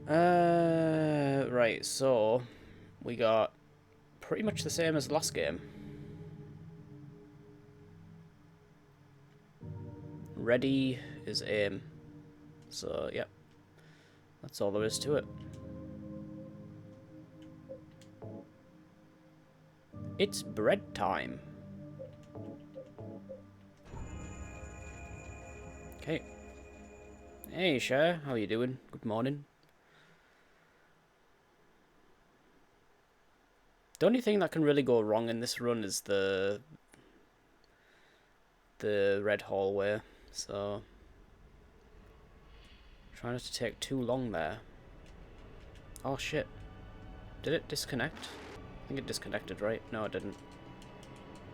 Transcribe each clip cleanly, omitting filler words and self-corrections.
Right, so we got pretty much the same as the last game. Ready is aim. So, yep, that's all there is to it. It's bread time. Okay. Hey, Cher, how you doing? Good morning. The only thing that can really go wrong in this run is the red hallway. So, try not to take too long there. Oh shit. Did it disconnect? I think it disconnected, right? No, it didn't.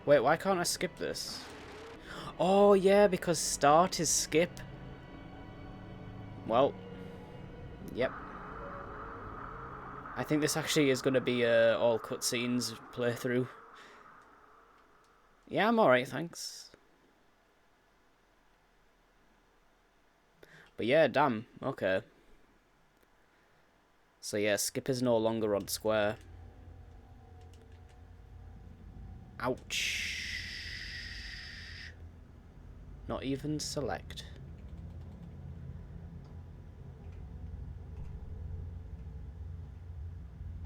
Wait, why can't I skip this? Oh yeah, because start is skip. Well, yep. I think this actually is going to be a all cutscenes playthrough. Yeah, I'm alright, thanks. But yeah, damn, okay. So yeah, skip is no longer on square. Ouch. Not even select.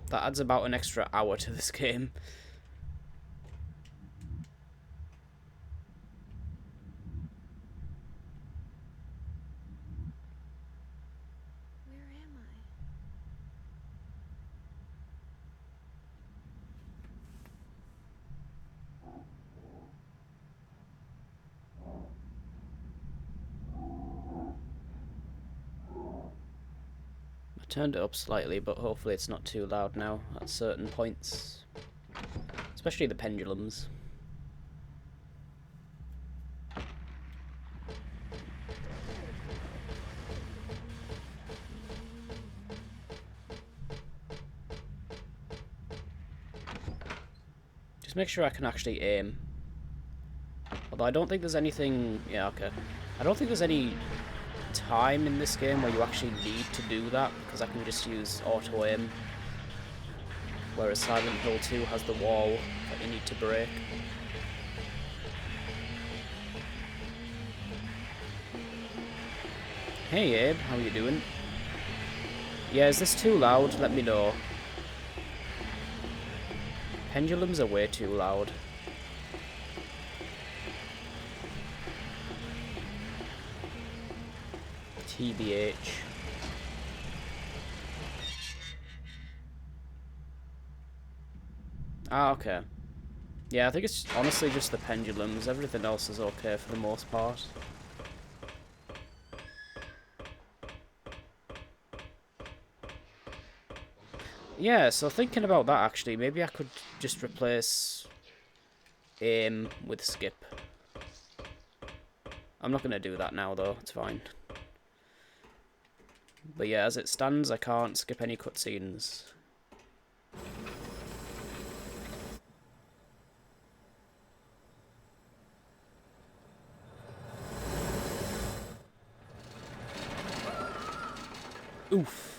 That adds about an extra hour to this game. Where am I? I turned it up slightly, but hopefully it's not too loud now at certain points. Especially the pendulums. Just make sure I can actually aim. Although I don't think there's anything... Yeah, okay. I don't think there's any time in this game where you actually need to do that, because I can just use auto aim. Whereas Silent Hill 2 has the wall that you need to break. Hey Abe, how you doing? Yeah, is this too loud? Let me know. Pendulums are way too loud. TBH. Ah, okay. Yeah, I think it's honestly just the pendulums. Everything else is okay for the most part. Yeah, so thinking about that actually, maybe I could just replace aim with skip. I'm not going to do that now though, it's fine. But yeah, as it stands, I can't skip any cutscenes. Oof.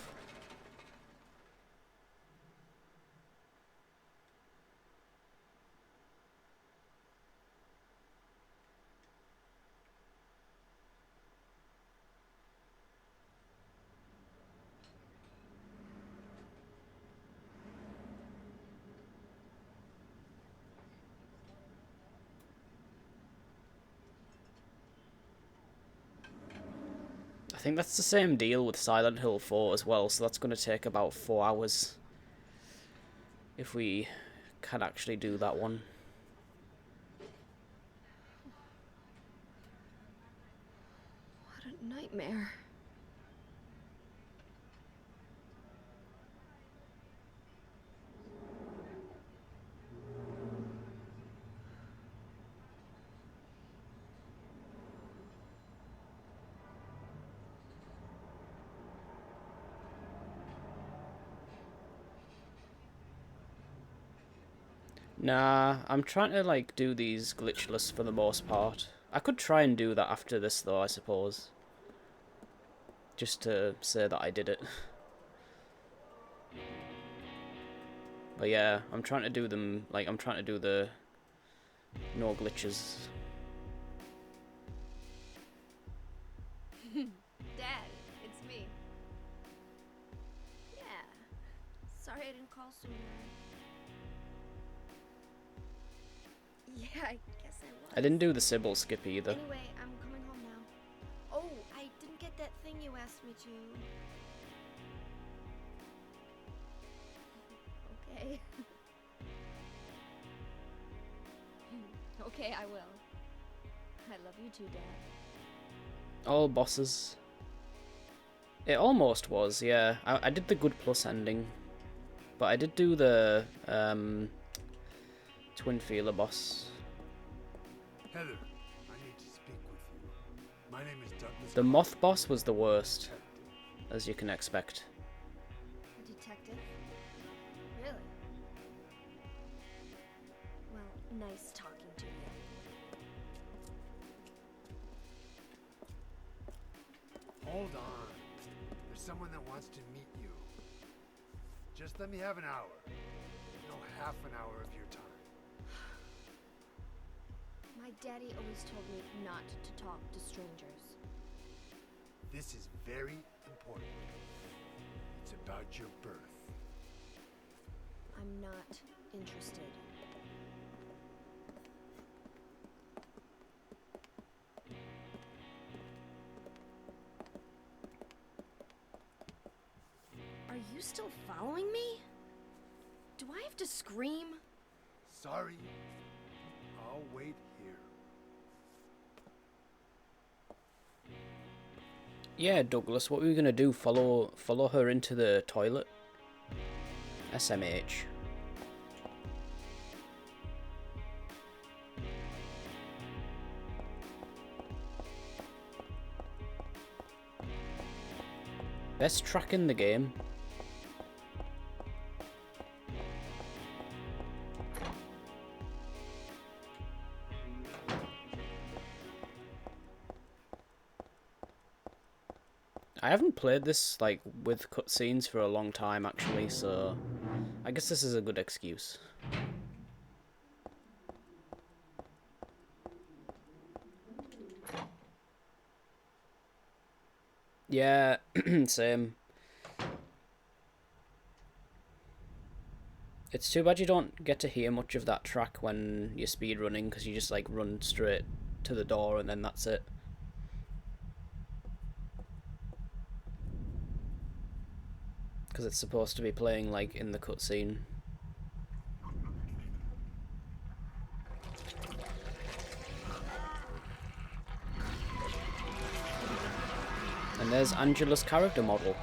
I think that's the same deal with Silent Hill 4 as well, so that's going to take about 4 hours. If we can actually do that one. What a nightmare. Nah, I'm trying to like do these glitchless for the most part. I could try and do that after this though, I suppose. Just to say that I did it. But yeah, I'm trying to do them, like, I'm trying to do the no glitches. Dad, it's me. Yeah. Sorry I didn't call sooner. Yeah, I guess I was. I didn't do the Sybil skip either. Anyway, I'm coming home now. Oh, I didn't get that thing you asked me to. Okay. Okay, I will. I love you too, Dad. All bosses. It almost was, yeah. I did the good plus ending. But I did do the Twin Feeler boss. Heather, I need to speak with you. My name is Douglas. The moth boss was the worst, as you can expect. A detective? Really? Well, nice talking to you. Hold on. There's someone that wants to meet you. Just let me have an hour. No, half an hour of your time. My daddy always told me not to talk to strangers. This is very important. It's about your birth. I'm not interested. Are you still following me? Do I have to scream? Sorry. I'll wait here. Yeah, Douglas, what were we gonna do? Follow her into the toilet? SMH. Best track in the game. I haven't played this, like, with cutscenes for a long time, actually, so I guess this is a good excuse. Yeah, same. It's too bad you don't get to hear much of that track when you're speedrunning, because you just, like, run straight to the door and then that's it. Because it's supposed to be playing, like, in the cutscene. And there's Angela's character model.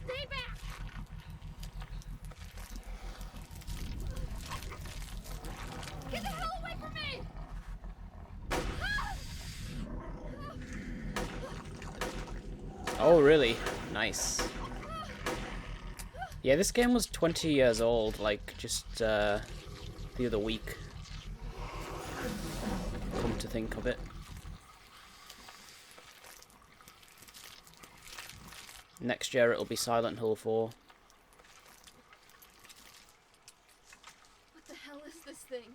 Stay back! Get the hell away from me! Oh, really? Nice. Yeah, this game was 20 years old, like, just, the other week. Come to think of it. Next year it'll be Silent Hill 4. What the hell is this thing?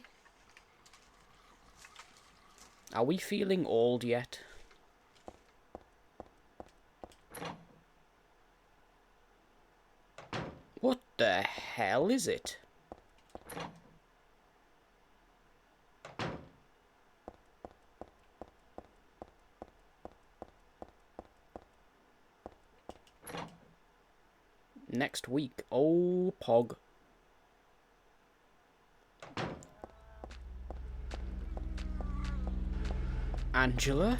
Are we feeling old yet? What the hell is it? Next week. Oh, Pog. Angela?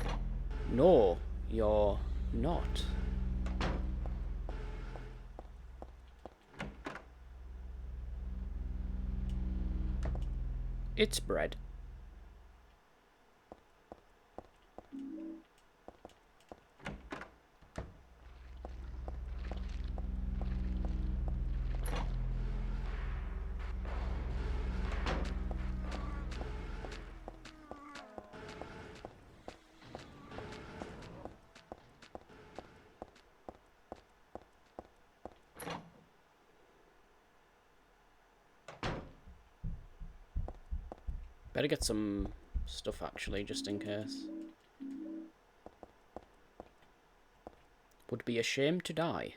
No, you're not. It's bread. Better get some stuff actually, just in case. Would be a shame to die.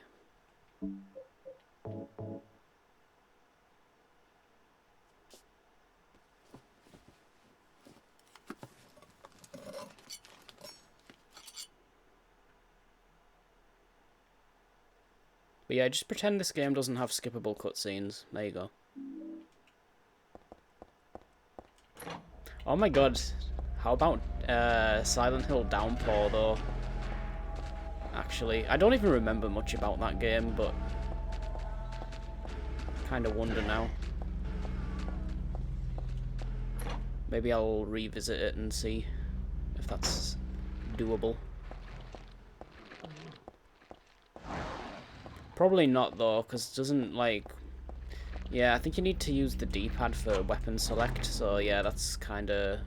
But yeah, just pretend this game doesn't have skippable cutscenes. There you go. Oh my god. How about Silent Hill Downpour, though? Actually, I don't even remember much about that game, but kind of wonder now. Maybe I'll revisit it and see if that's doable. Probably not, though, because it doesn't, like... Yeah, I think you need to use the D-pad for weapon select, so yeah, that's kind of...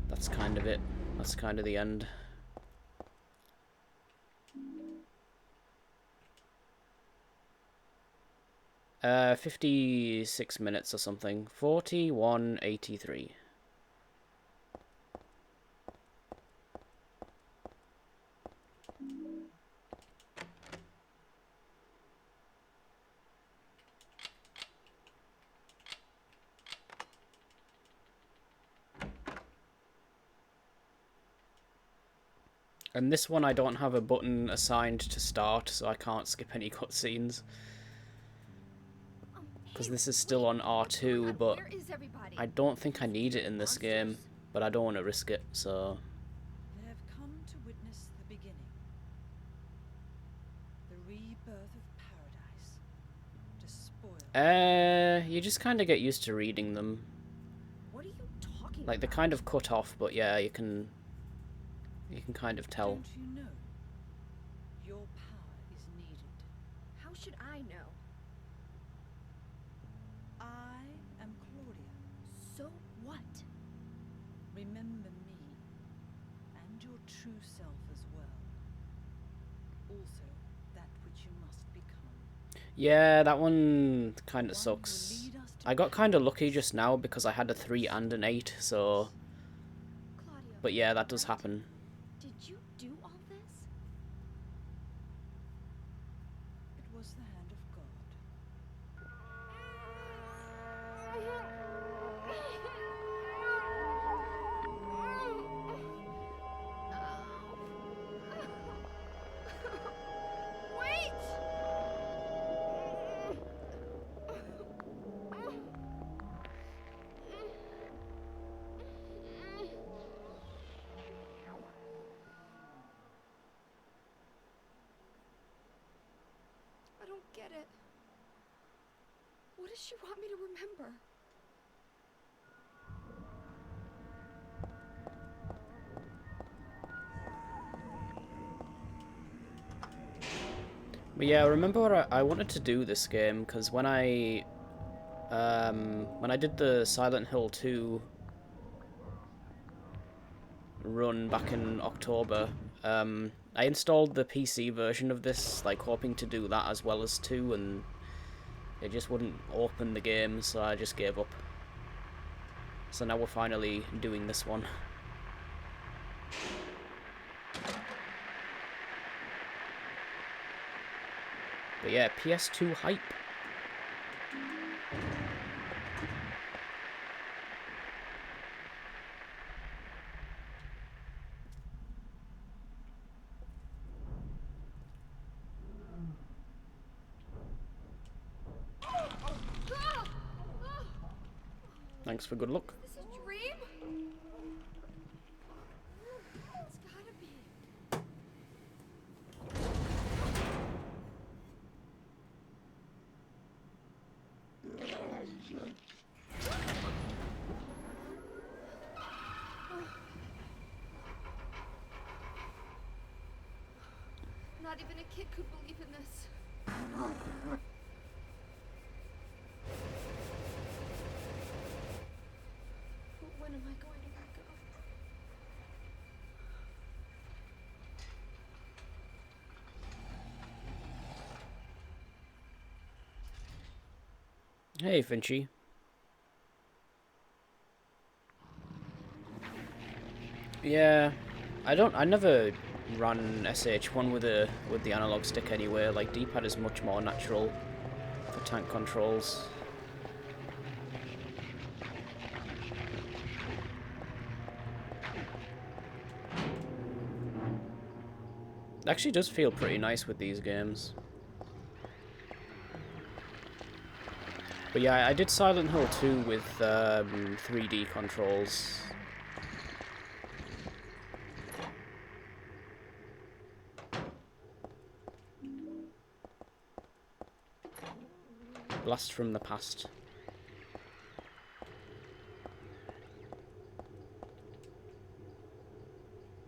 That's kind of it. That's kind of the end. 56 minutes or something. 41:83. And this one I don't have a button assigned to start, so I can't skip any cutscenes. Because this is still on R2, but Where is everybody? I don't think I need it in this game. But I don't want to risk it, so... They have come to witness the beginning. The rebirth of paradise. To spoil. You just kind of get used to reading them. What are you talking Like, they're about? kind of cut off, but yeah, you can kind of tell. Don't you know? Your power is needed. How should I know? I am Claudia. So what? Remember me. And your true self as well. Also, that which you must become. Yeah, that one kind of One who sucks. will lead us to I got kind of lucky just now because I had a 3 and an 8, so... Claudia. But yeah, that does right? happen. Did you do all this? It was the hand of God. Wait! I don't get it. What does she want me to remember? But yeah, I remember I wanted to do this game because when I did the Silent Hill 2 run back in October, I installed the PC version of this, like hoping to do that as well as 2, and it just wouldn't open the game, so I just gave up. So now we're finally doing this one. But yeah, PS2 hype. Thanks for good luck. Is this a dream? It's gotta be. Not even a kid could believe in this. But when am I going to wake up? Hey, Finchy. Yeah, I never ran SH1 with the analog stick anyway. Like D-pad is much more natural for tank controls. It actually does feel pretty nice with these games. But yeah, I did Silent Hill 2 with 3D controls. Blast from the past.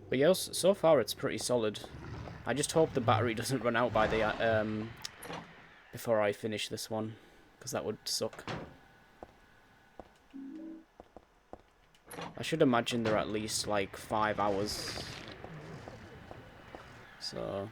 But yeah, so far it's pretty solid. I just hope the battery doesn't run out by the before I finish this one, because that would suck. I should imagine they're at least like 5 hours. So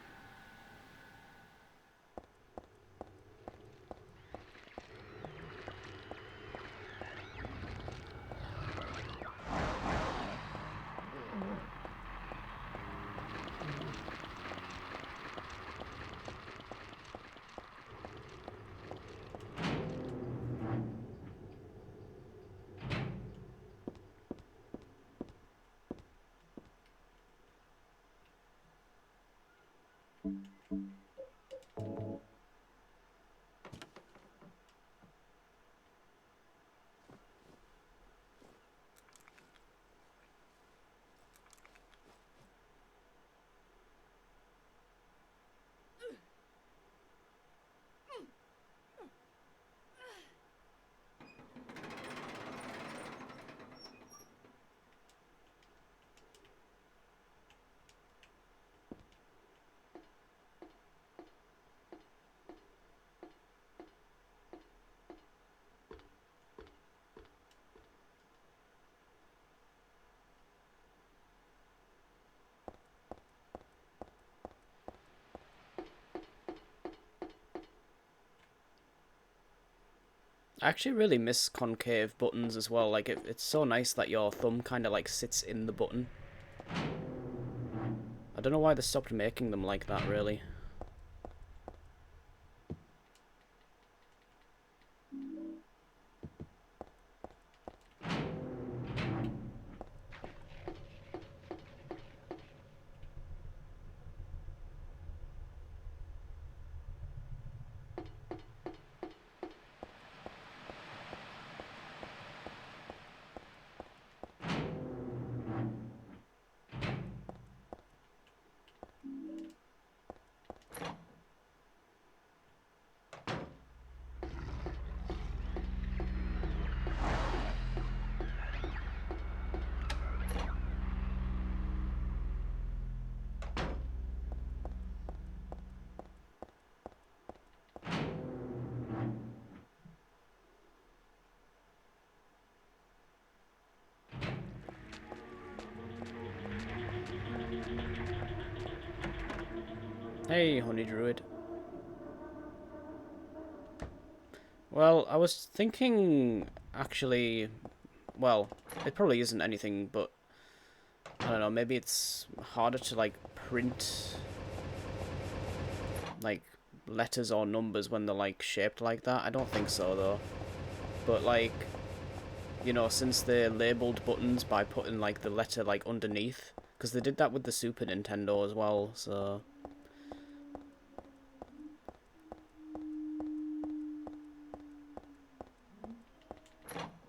I actually really miss concave buttons as well. Like it's so nice that your thumb kind of like sits in the button. I don't know why they stopped making them like that, really. Hey, Honey Druid. Well, I was thinking, actually, well, it probably isn't anything, but I don't know, maybe it's harder to, like, print, like, letters or numbers when they're, like, shaped like that. I don't think so, though. But, like, you know, since they labeled buttons by putting, like, the letter, like, underneath, because they did that with the Super Nintendo as well, so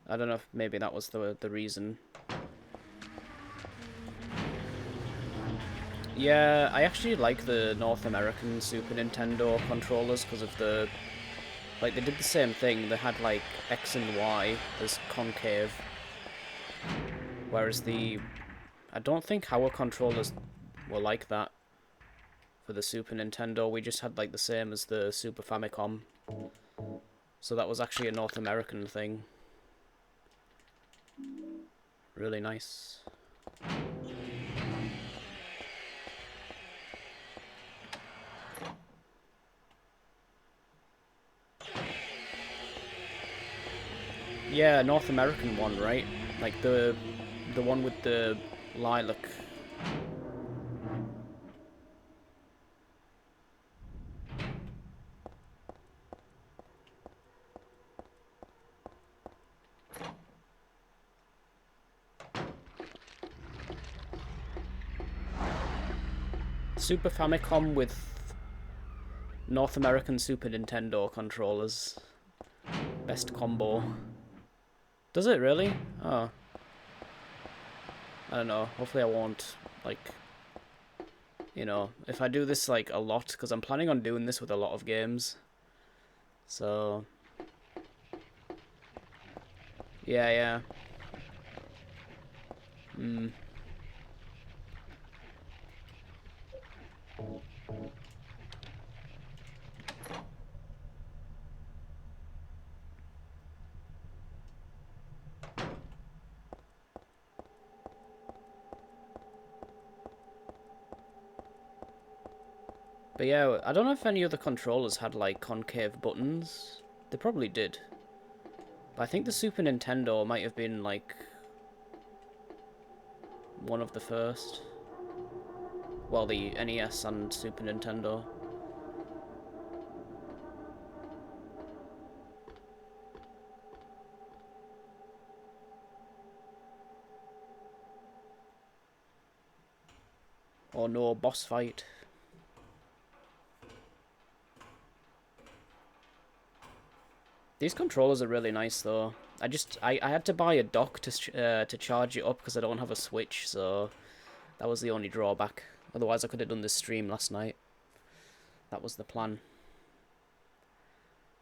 I don't know if maybe that was the reason. Yeah, I actually like the North American Super Nintendo controllers because of the... Like, they did the same thing. They had, like, X and Y as concave. Whereas the... I don't think our controllers were like that for the Super Nintendo. We just had, like, the same as the Super Famicom. So that was actually a North American thing. Really nice. Yeah, North American one, right? Like the one with the Lilac. Super Famicom with North American Super Nintendo controllers. Best combo. Does it really? Oh. I don't know. Hopefully I won't, like, you know, if I do this, like, a lot, because I'm planning on doing this with a lot of games. So, yeah. But yeah, I don't know if any other controllers had, like, concave buttons. They probably did. But I think the Super Nintendo might have been, like, one of the first. Well, the NES and Super Nintendo. Or no, boss fight. These controllers are really nice, though. I had to buy a dock to charge it up because I don't have a Switch, so that was the only drawback. Otherwise, I could have done this stream last night. That was the plan.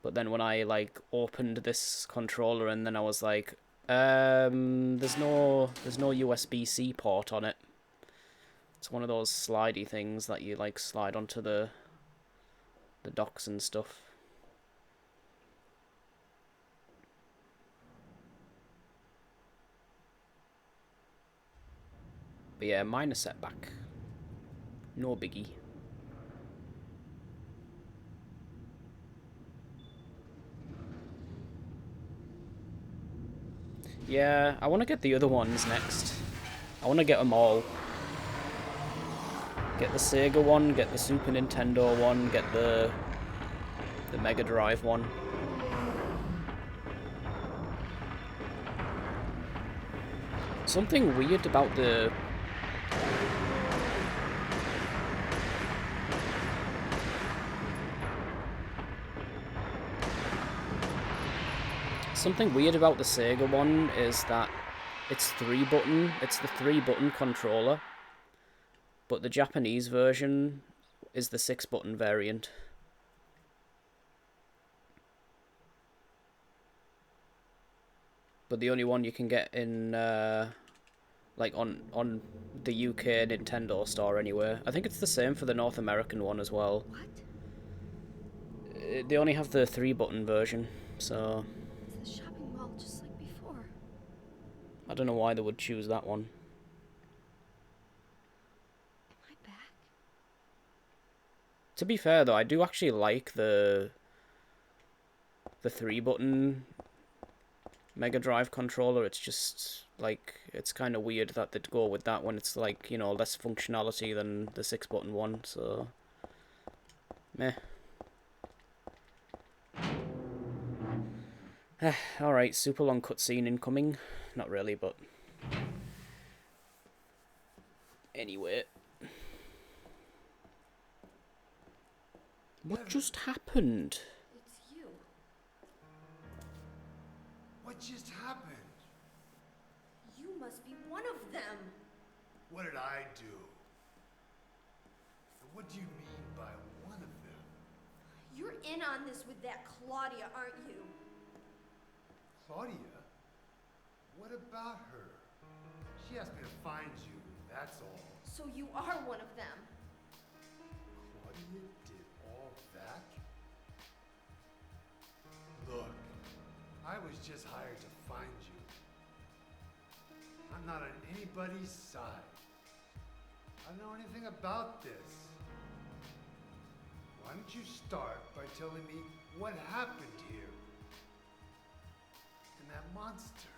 But then when I, like, opened this controller and then I was like, there's no USB-C port on it. It's one of those slidey things that you, like, slide onto the docks and stuff. But yeah, minor setback. No biggie. Yeah, I want to get the other ones next. I want to get them all. Get the Sega one, get the Super Nintendo one, get the Mega Drive one. Something weird about the... Something weird about the Sega one is that it's the 3-button controller, but the Japanese version is the 6-button variant. But the only one you can get in, like, on the UK Nintendo store anywhere. I think it's the same for the North American one as well. What? They only have the 3-button version, so... It's the shopping mall just like before. I don't know why they would choose that one. Am I back? To be fair, though, I do actually like the 3-button Mega Drive controller. It's just, like, it's kind of weird that they'd go with that when it's, like, you know, less functionality than the 6-button one, so... Meh. Alright, super long cutscene incoming. Not really, but... Anyway. What just happened? It's you. What just happened? You must be one of them. What did I do? And what do you mean by one of them? You're in on this with that Claudia, aren't you? Claudia? What about her? She asked me to find you, that's all. So you are one of them. Claudia did all that? Look, I was just hired to find you. I'm not on anybody's side. I don't know anything about this. Why don't you start by telling me what happened here? And that monster.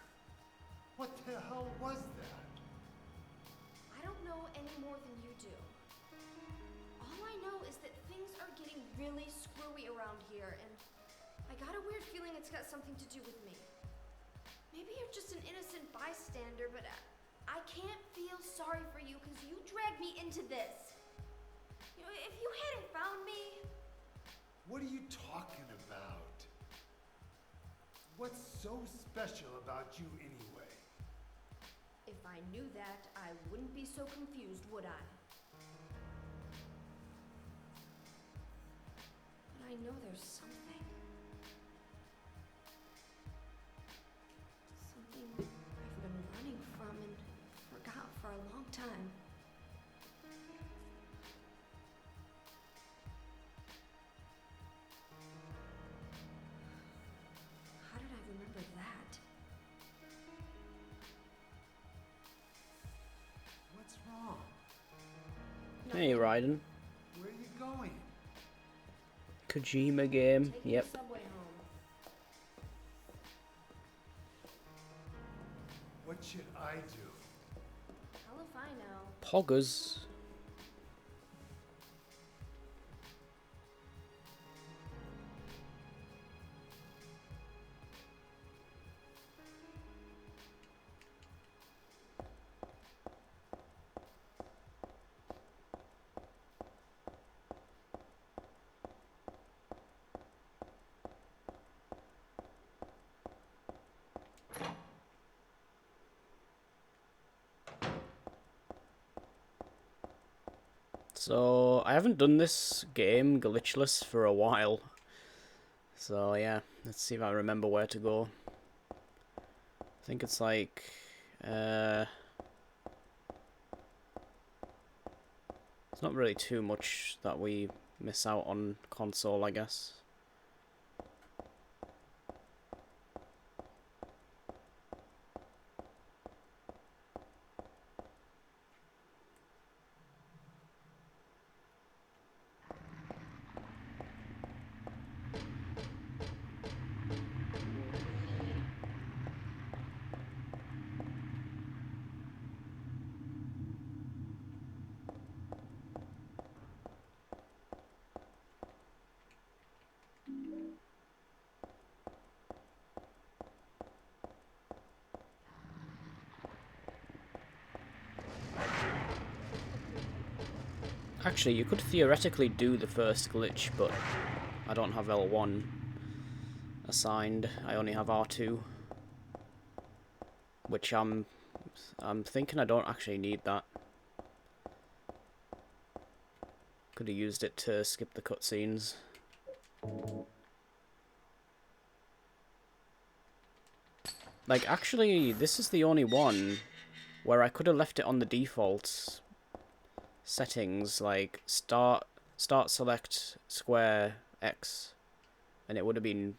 What the hell was that? know any more than you do. All I know is that things are getting really screwy around here, and I got a weird feeling it's got something to do with me. Maybe you're just an innocent bystander, but I can't feel sorry for you because you dragged me into this. You know, if you hadn't found me... What are you talking about? What's so special about you anyway? If I knew that, I wouldn't be so confused, would I? But I know there's something. Something I've been running from and forgot for a long time. How did I remember that? What's wrong? Hey, Raiden. Where are you going? Kojima game. Taking Yep. the subway home. What should I do? Hell if I know. Poggers. So, I haven't done this game glitchless for a while. So, yeah, let's see if I remember where to go. I think it's like... it's not really too much that we miss out on console, I guess. Actually, you could theoretically do the first glitch, but I don't have L1 assigned. I only have R2, which I'm thinking I don't actually need that. Could have used it to skip the cutscenes. Like, actually, this is the only one where I could have left it on the default settings, like start select square X, and it would have been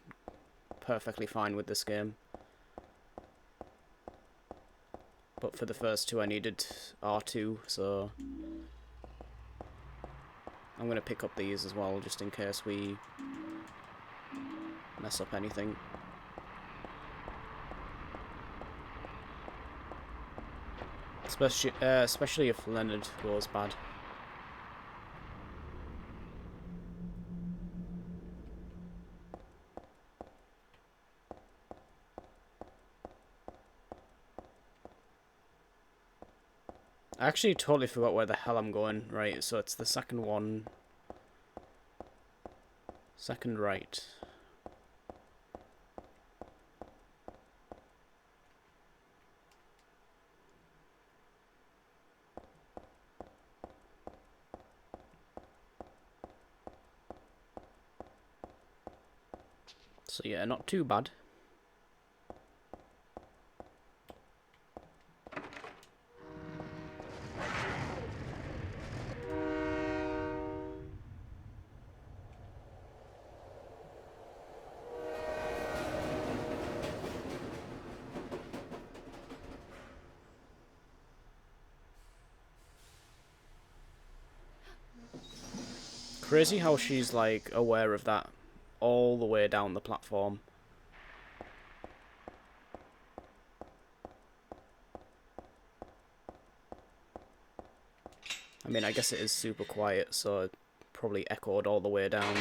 perfectly fine with this game. But for the first two I needed R2, so I'm gonna pick up these as well, just in case we mess up anything. Especially if Leonard goes bad. I actually totally forgot where the hell I'm going. Right, so it's the second one. Second right. So yeah, not too bad. Crazy how she's like aware of that all the way down the platform. I mean, I guess it is super quiet, so it probably echoed all the way down.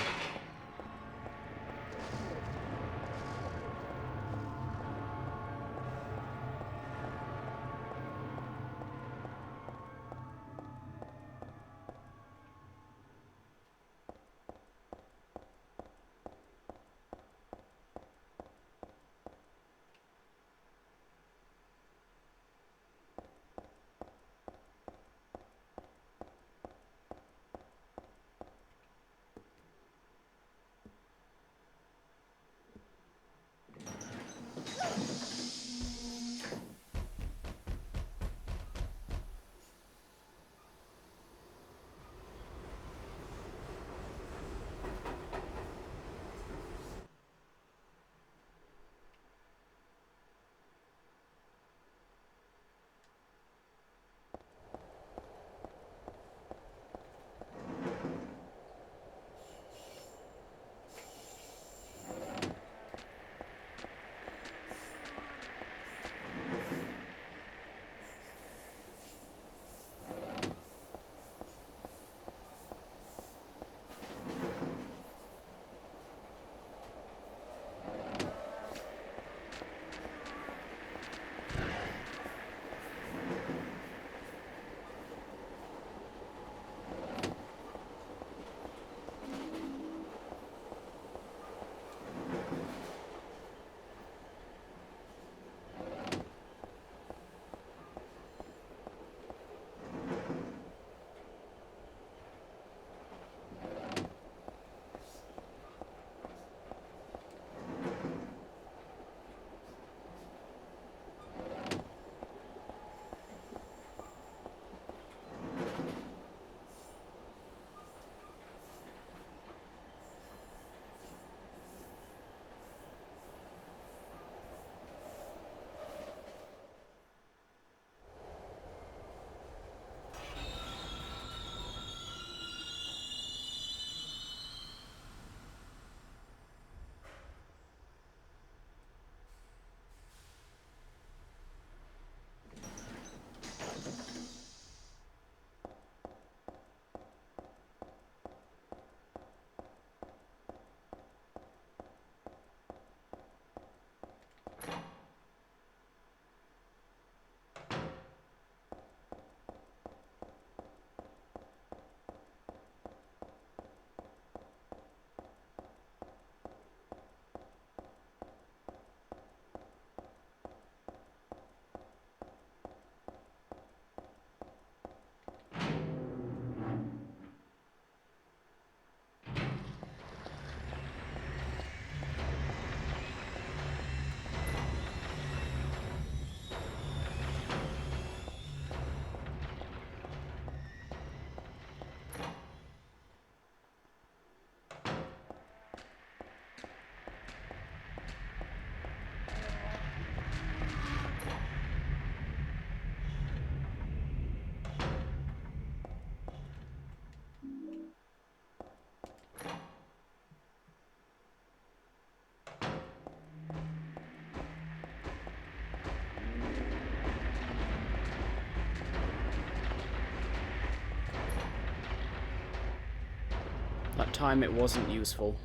That time it wasn't useful.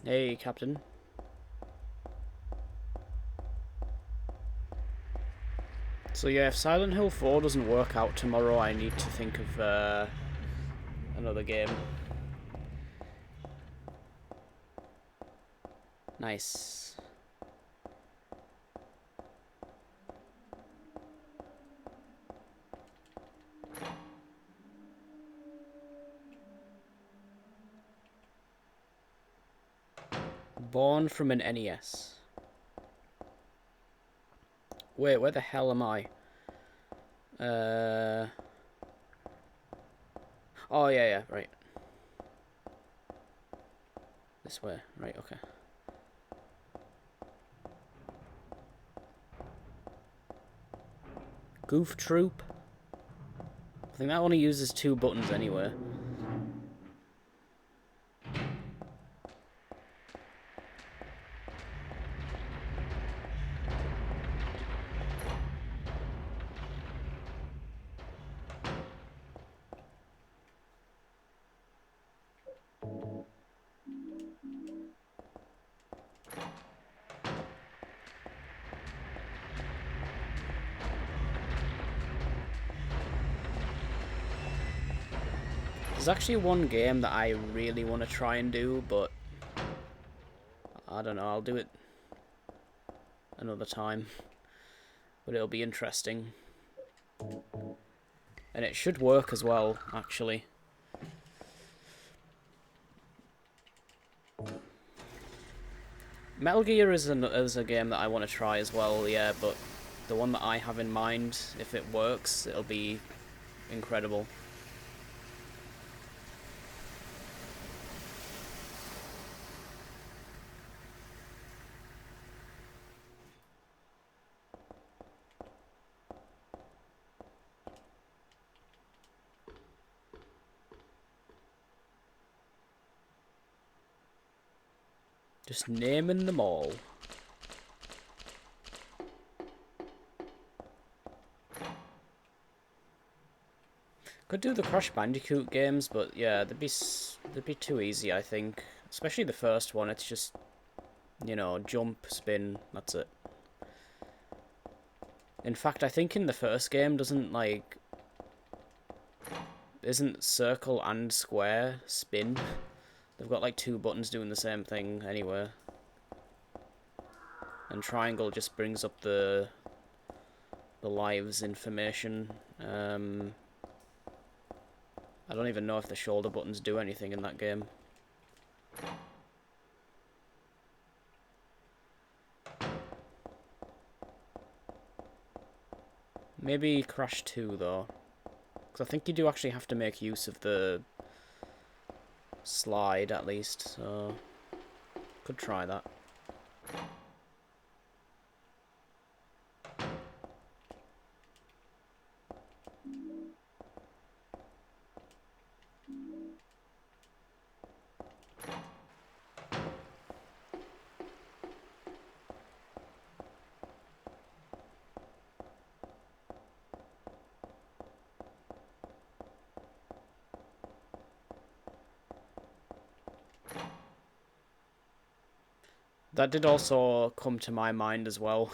Hey, Captain. So yeah, if Silent Hill 4 doesn't work out tomorrow, I need to think of another game. Nice. Born from an NES. Wait, where the hell am I? Oh, yeah, right. This way. Right, okay. Goof Troop. I think that only uses 2 buttons anyway. There's actually one game that I really want to try and do, but I don't know, I'll do it another time. But it'll be interesting. And it should work as well, actually. Metal Gear is a game that I want to try as well, yeah, but the one that I have in mind, if it works, it'll be incredible. Just naming them all. Could do the Crash Bandicoot games, but yeah, they'd be too easy, I think. Especially the first one. It's just, you know, jump, spin. That's it. In fact, I think in the first game isn't circle and square spin. They've got like 2 buttons doing the same thing anyway. And triangle just brings up the lives information. I don't even know if the shoulder buttons do anything in that game. Maybe Crash 2 though. Because I think you do actually have to make use of the slide at least, so could try that. That did also come to my mind as well.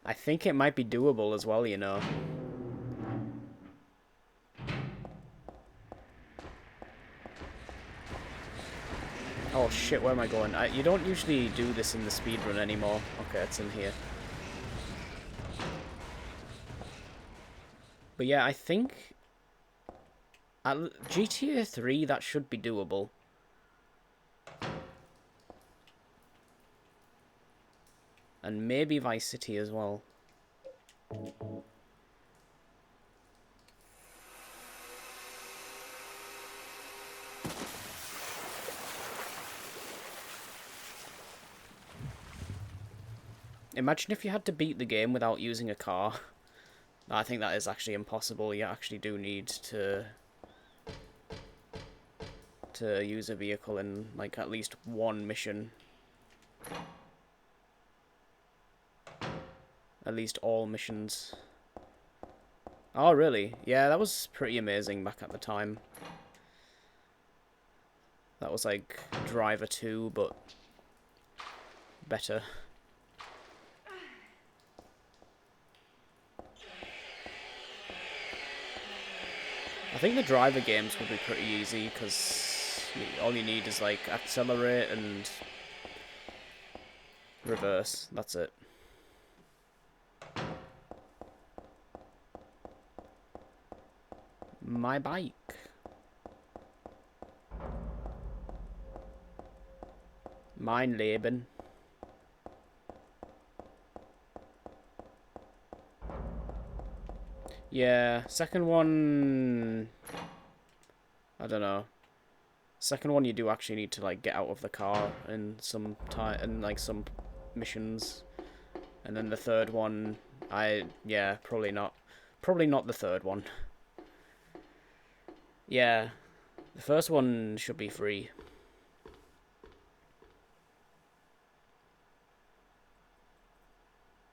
I think it might be doable as well, you know. Oh shit, where am I going? You don't usually do this in the speedrun anymore. Okay, it's in here. But yeah, I think at GTA 3 that should be doable. And maybe Vice City as well. Imagine if you had to beat the game without using a car. I think that is actually impossible. You actually do need to use a vehicle in like at least one mission. At least all missions. Oh, really? Yeah, that was pretty amazing back at the time. That was like Driver 2, but better. I think the Driver games will be pretty easy, because all you need is like accelerate and reverse. That's it. My bike. Mein Leben. Yeah, second one... I don't know. Second one you do actually need to like get out of the car in some time, and like some missions. And then the third one Yeah, probably not. Probably not the third one. Yeah, the first one should be free.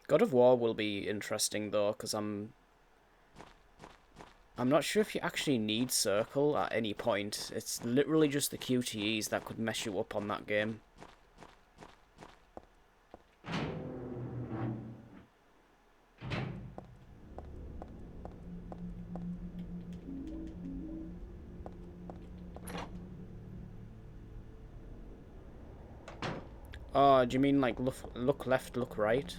God of War will be interesting though, because I'm not sure if you actually need circle at any point. It's literally just the QTEs that could mess you up on that game. Oh, do you mean like look left, look right?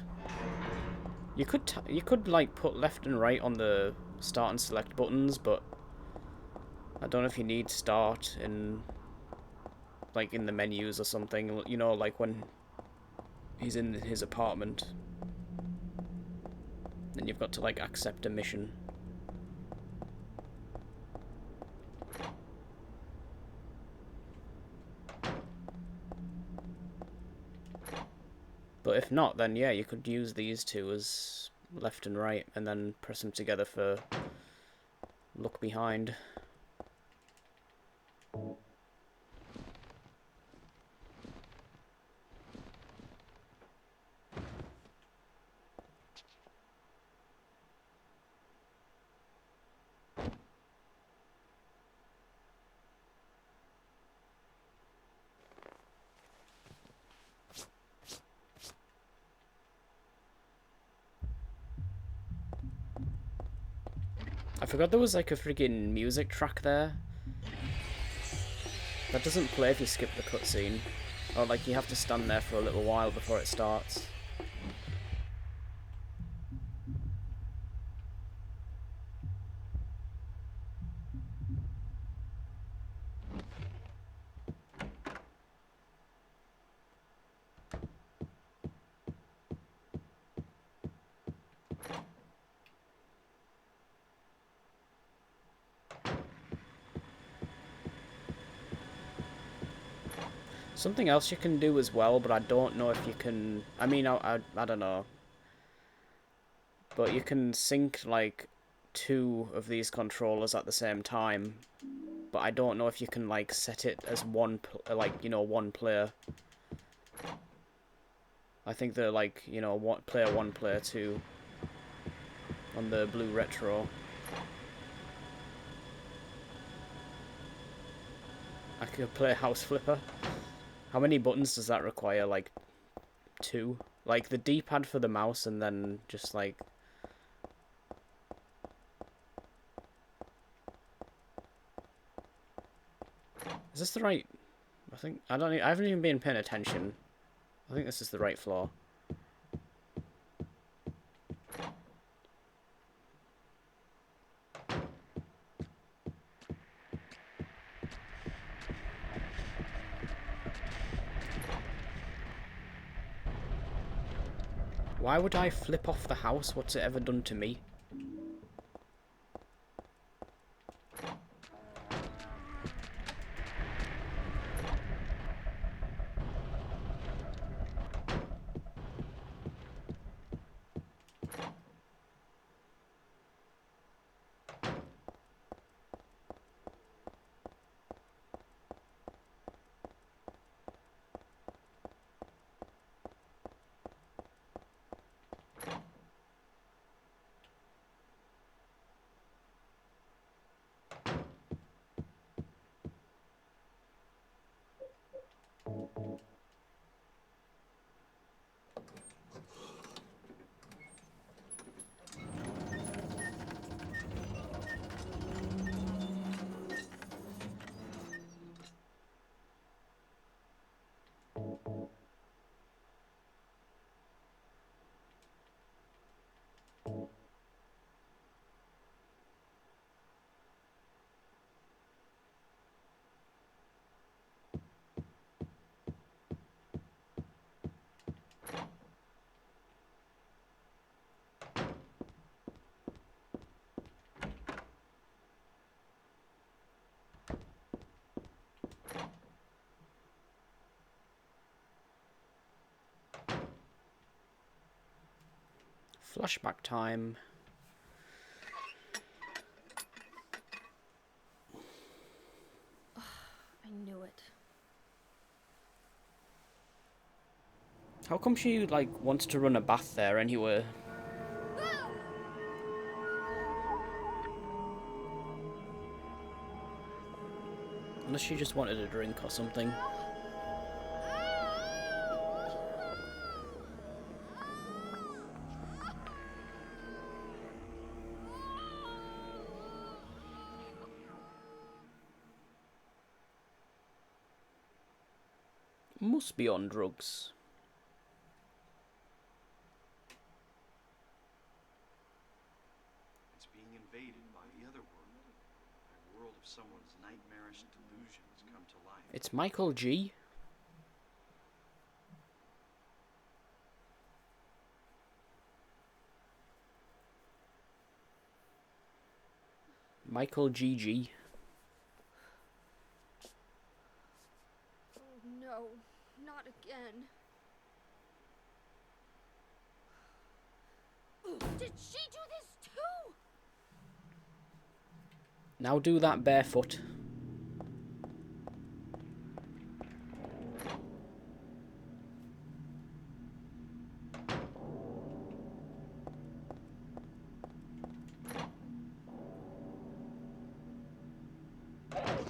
You could like put left and right on the start and select buttons, but I don't know if you need start in like in the menus or something. You know, like when he's in his apartment, then you've got to like accept a mission. But if not, then yeah, you could use these two as left and right, and then press them together for look behind. I forgot there was like a freaking music track there. That doesn't play if you skip the cutscene. Or like you have to stand there for a little while before it starts. Something else you can do as well, but I don't know if you can... I mean, I don't know. But you can sync, like, two of these controllers at the same time. But I don't know if you can, like, set it as one, like, you know, one player. I think they're, like, you know, player one, player two on the blue retro. I could play House Flipper. How many buttons does that require? Like, two? Like, the D-pad for the mouse and then just, like... Is this the right... I haven't even been paying attention. I think this is the right floor. Why would I flip off the house? What's it ever done to me? Flashback time. I knew it. How come she, like, wants to run a bath there anyway? Unless she just wanted a drink or something. Must be on drugs. It's being invaded by the other world. A world of someone's nightmarish delusions come to life. It's Michael G. Michael GG. Oh no, not again. Did she do this too? Now do that barefoot.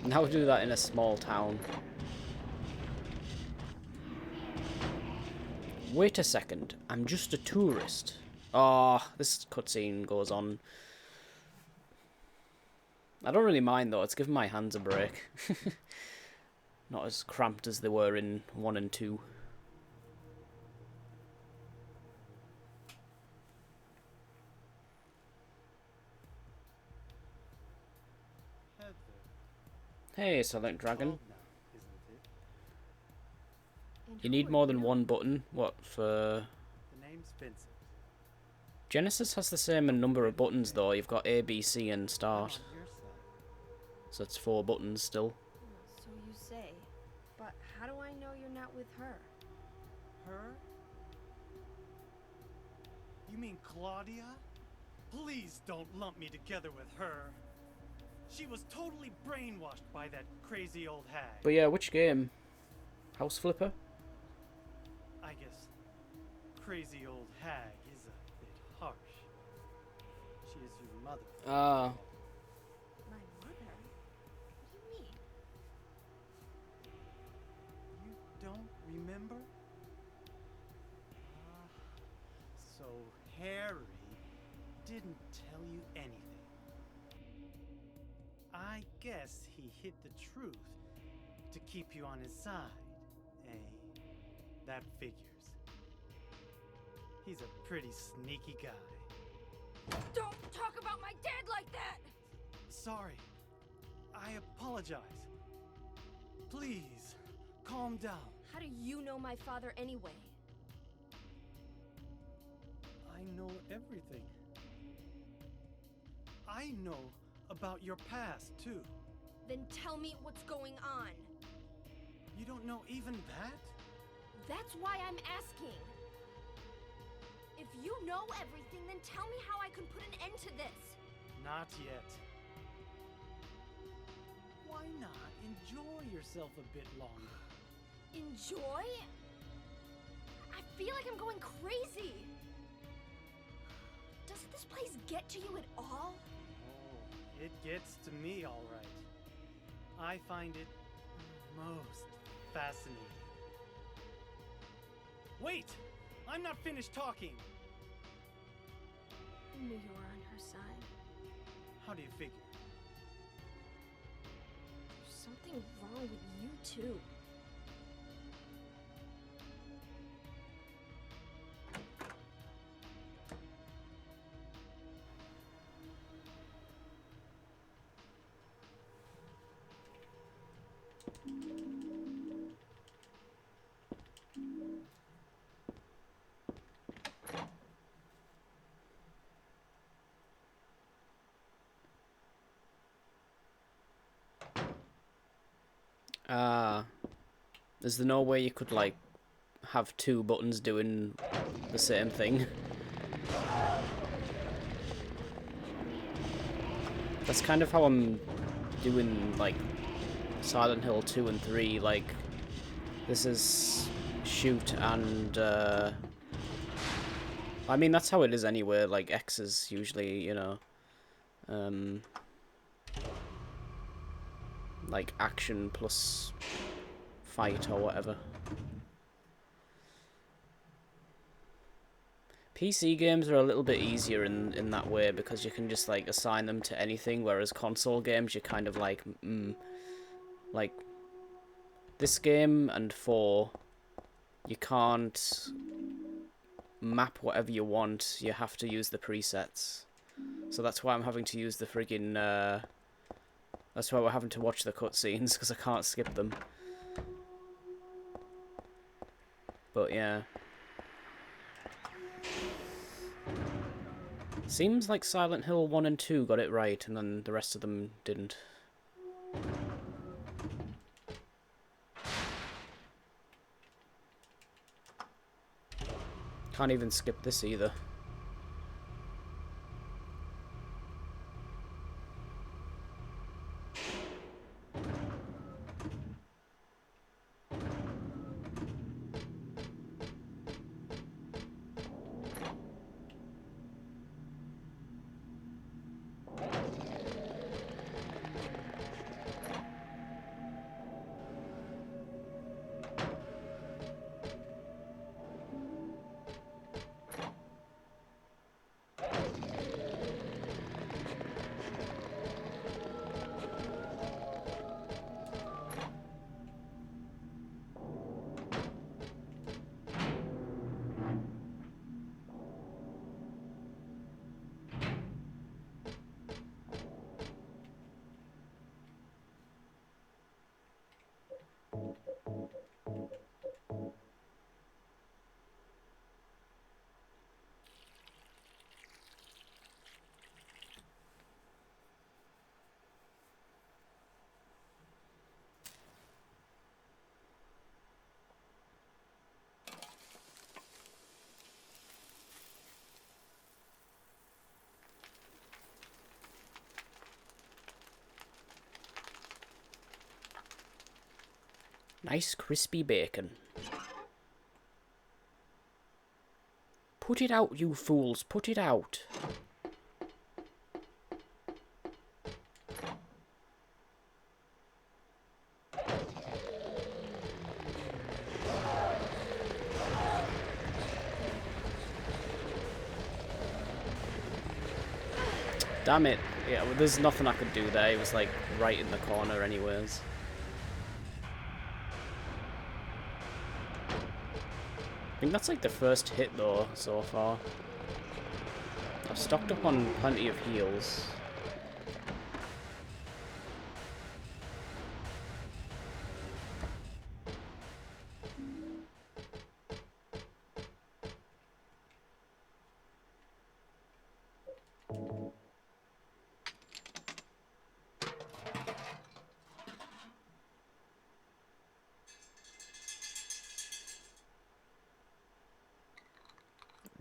Now do that in a small town. Wait a second, I'm just a tourist. Ah, this cutscene goes on. I don't really mind though, it's giving my hands a break. Not as cramped as they were in 1 and 2. Hey, Silent Dragon. You need more than one button. What, for... The name's Vincent. Genesis has the same number of buttons though. You've got A, B, C and start. I'm on your side. So it's 4 buttons still. So you say. But how do I know you're not with her? Her? You mean Claudia? Please don't lump me together with her. She was totally brainwashed by that crazy old hag. But yeah, which game? House Flipper? I guess crazy old hag is a bit harsh. She is your mother. Ah. My mother? What do you mean? You don't remember? So Harry didn't tell you anything. I guess he hid the truth to keep you on his side. Eh? That figures. He's a pretty sneaky guy. Don't talk about my dad like that! Sorry. I apologize. Please, calm down. How do you know my father anyway? I know everything. I know about your past, too. Then tell me what's going on. You don't know even that? That's why I'm asking. If you know everything, then tell me how I can put an end to this. Not yet. Why not enjoy yourself a bit longer? Enjoy? I feel like I'm going crazy. Does this place get to you at all? Oh, it gets to me, all right. I find it most fascinating. Wait! I'm not finished talking! I knew you were on her side. How do you figure? There's something wrong with you, too. Is there no way you could, like, have 2 buttons doing the same thing? That's kind of how I'm doing, like, Silent Hill 2 and 3. Like, this is shoot and, I mean, that's how it is anyway. Like, X is usually, you know, like, action plus fight or whatever. PC games are a little bit easier in that way because you can just, like, assign them to anything, whereas console games, you're kind of like, like, this game and 4, you can't map whatever you want, you have to use the presets. So that's why I'm having to use the friggin', that's why we're having to watch the cutscenes, because I can't skip them. But yeah. Seems like Silent Hill 1 and 2 got it right, and then the rest of them didn't. Can't even skip this either. Nice crispy bacon. Put it out, you fools, put it out. Damn it. Yeah, well, there's nothing I could do there. It was like right in the corner anyways. I think that's like the first hit though, so far. I've stocked up on plenty of heals.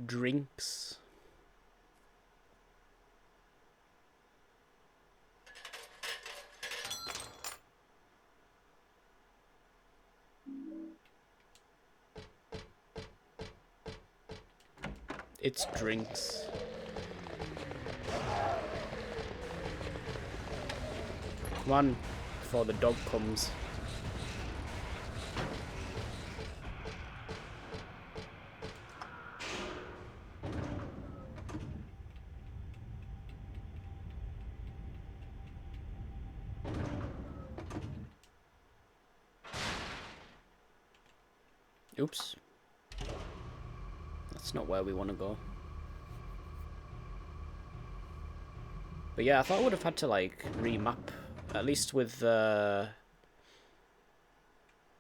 Drinks. It's drinks. Come on, before the dog comes. Oops. That's not where we want to go. But yeah, I thought I would have had to, like, remap, at least with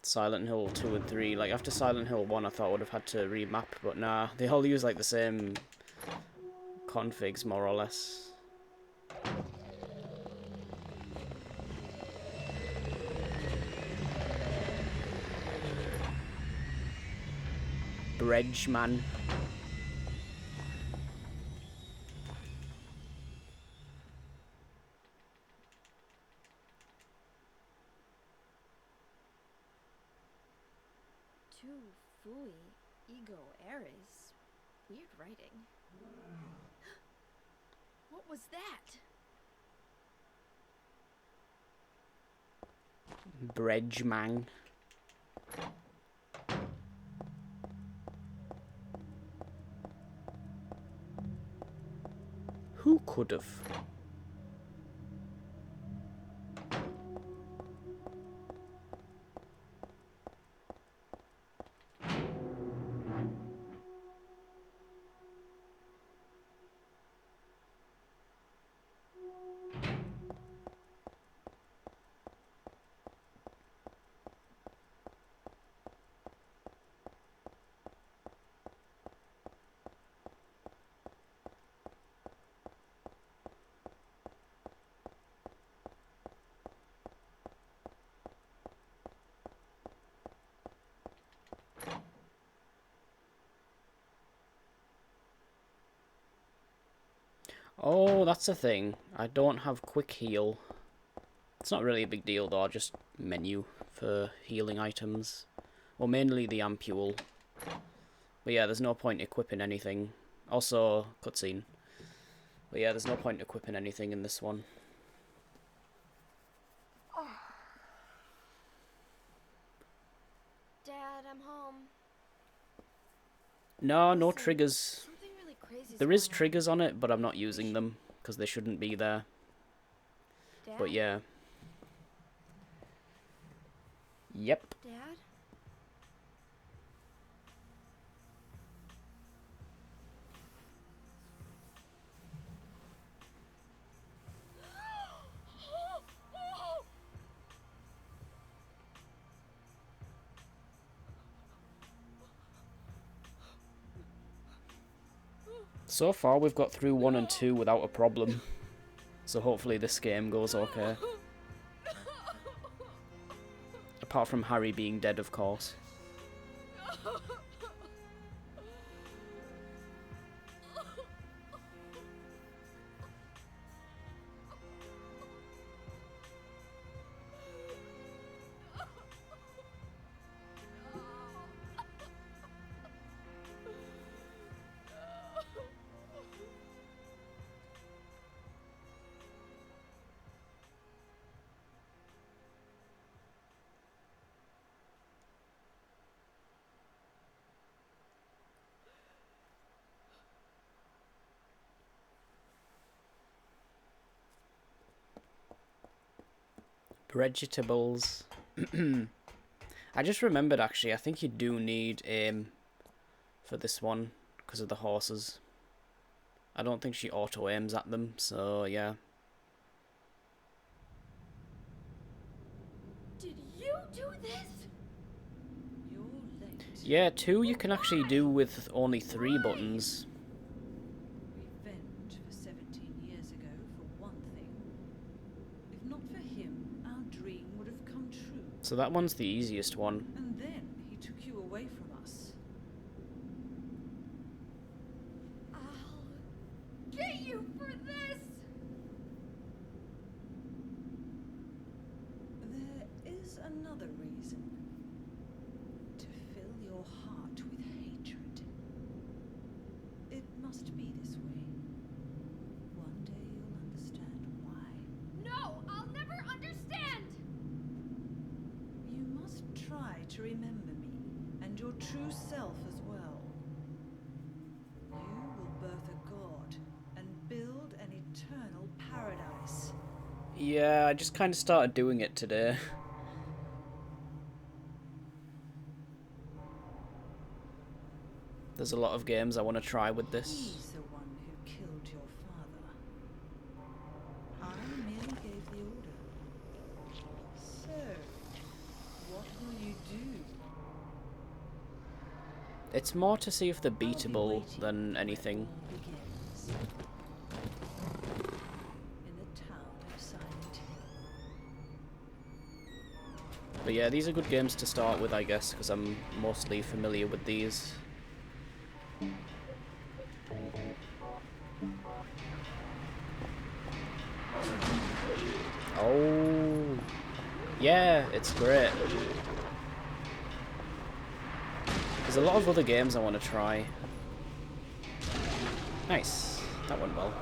Silent Hill 2 and 3. Like, after Silent Hill 1, I thought I would have had to remap, but nah, they all use, like, the same configs, more or less. Bridge man. Tu fui ego eres. Weird writing. What was that? Bredgman. Who could have? Oh, that's a thing. I don't have quick heal. It's not really a big deal though, just menu for healing items. Well, mainly the ampule. But yeah, there's no point equipping anything. Also, cutscene. But yeah, there's no point equipping anything in this one. Dad, I'm home. No Listen, triggers. Something really crazy. There is triggers on it, but I'm not using them because they shouldn't be there. Dad? But yeah. Yep. Dad? So far we've got through 1 and 2 without a problem. So hopefully this game goes okay. Apart from Harry being dead, of course. Vegetables. I just remembered actually, I think you do need aim for this one because of the horses. I don't think she auto aims at them, so yeah. Did you do this? You're late. Yeah, 2 you can actually do with only 3 buttons. Revenge for 17 years ago, for one thing. If not for him, our dream would have come true. So that one's the easiest one. And then he took you away from us. I'll get you for this! There is another reason. To fill your heart with hatred. It must be this way. One day you'll understand why. No, I'll never understand! You must try to remember me, and your true self as well. You will birth a god, and build an eternal paradise. Yeah, I just kind of started doing it today. There's a lot of games I want to try with this. He's the one who killed your father. I merely gave the order. So, what will you do? It's more to see if they're I'll be beatable waiting than where it anything. all begins. In the town of Silent Hill. But yeah, these are good games to start with, I guess, because I'm mostly familiar with these. Oh, yeah, it's great. There's a lot of other games I want to try. Nice. That went well.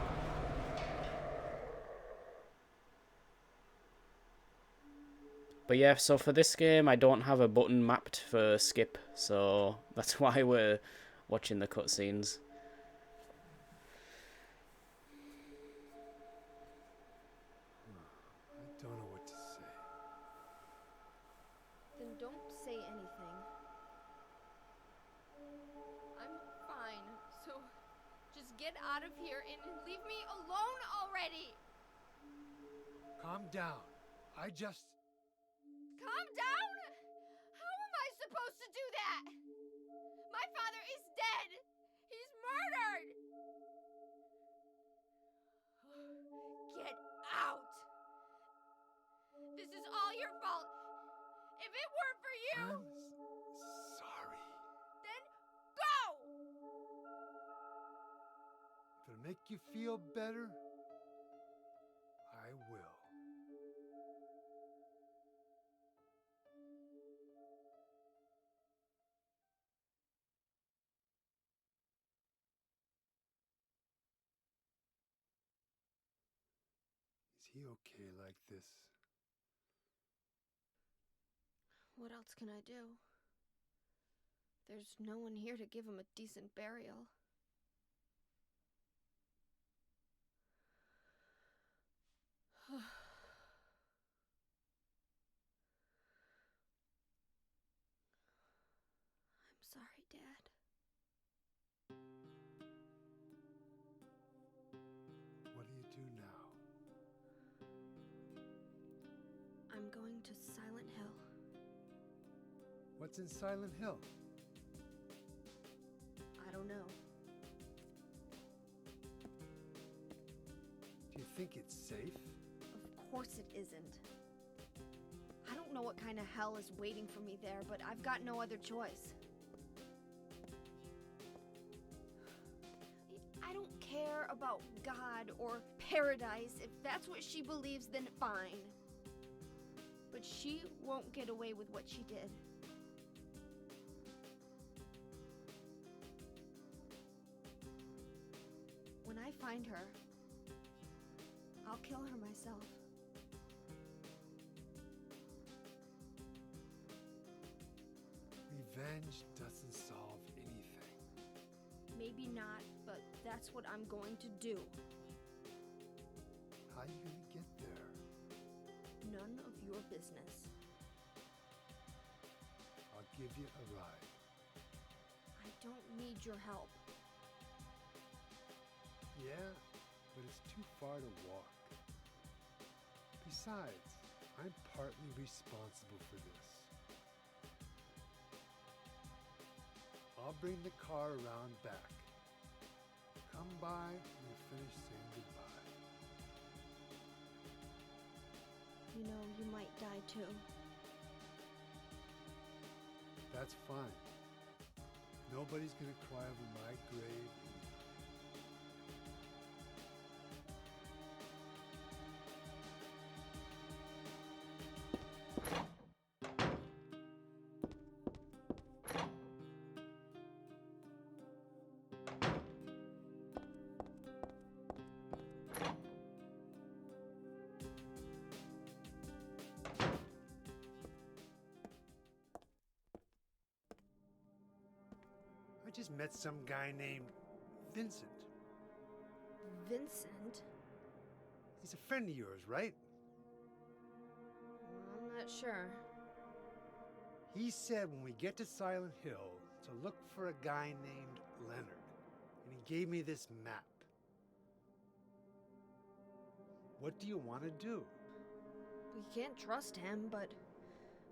But yeah, so for this game, I don't have a button mapped for skip, so that's why we're watching the cutscenes. I don't know what to say. Then don't say anything. I'm fine, so just get out of here and leave me alone already! Calm down. I just... Calm down? How am I supposed to do that? My father is dead! He's murdered! Get out! This is all your fault! If it weren't for you, I'm sorry. then go! If it'll make you feel better, I will. Is he okay like this? What else can I do? There's no one here to give him a decent burial. I'm sorry, Dad. What do you do now? I'm going to Silent Hill. What's in Silent Hill? I don't know. Do you think it's safe? Of course it isn't. I don't know what kind of hell is waiting for me there, but I've got no other choice. I don't care about God or paradise. If that's what she believes, then fine. But she won't get away with what she did. When I find her, I'll kill her myself. Revenge doesn't solve anything. Maybe not, but that's what I'm going to do. How are you gonna get there? None of your business. I'll give you a ride. I don't need your help. Yeah, but it's too far to walk. Besides, I'm partly responsible for this. I'll bring the car around back. Come by when you finish saying goodbye. You know, you might die too. That's fine. Nobody's gonna cry over my grave. I just met some guy named Vincent. Vincent? He's a friend of yours, right? I'm not sure. He said when we get to Silent Hill to look for a guy named Leonard. And he gave me this map. What do you want to do? We can't trust him, but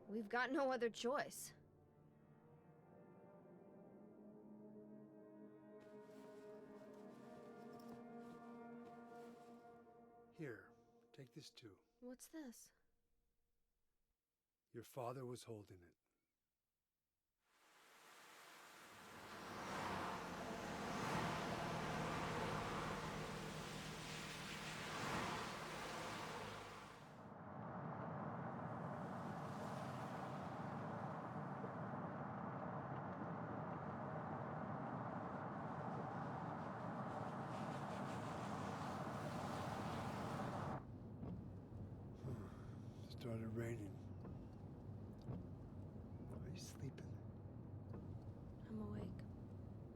we've got no other choice. Here, take this too. What's this? Your father was holding it. started raining. Are you sleeping? I'm awake.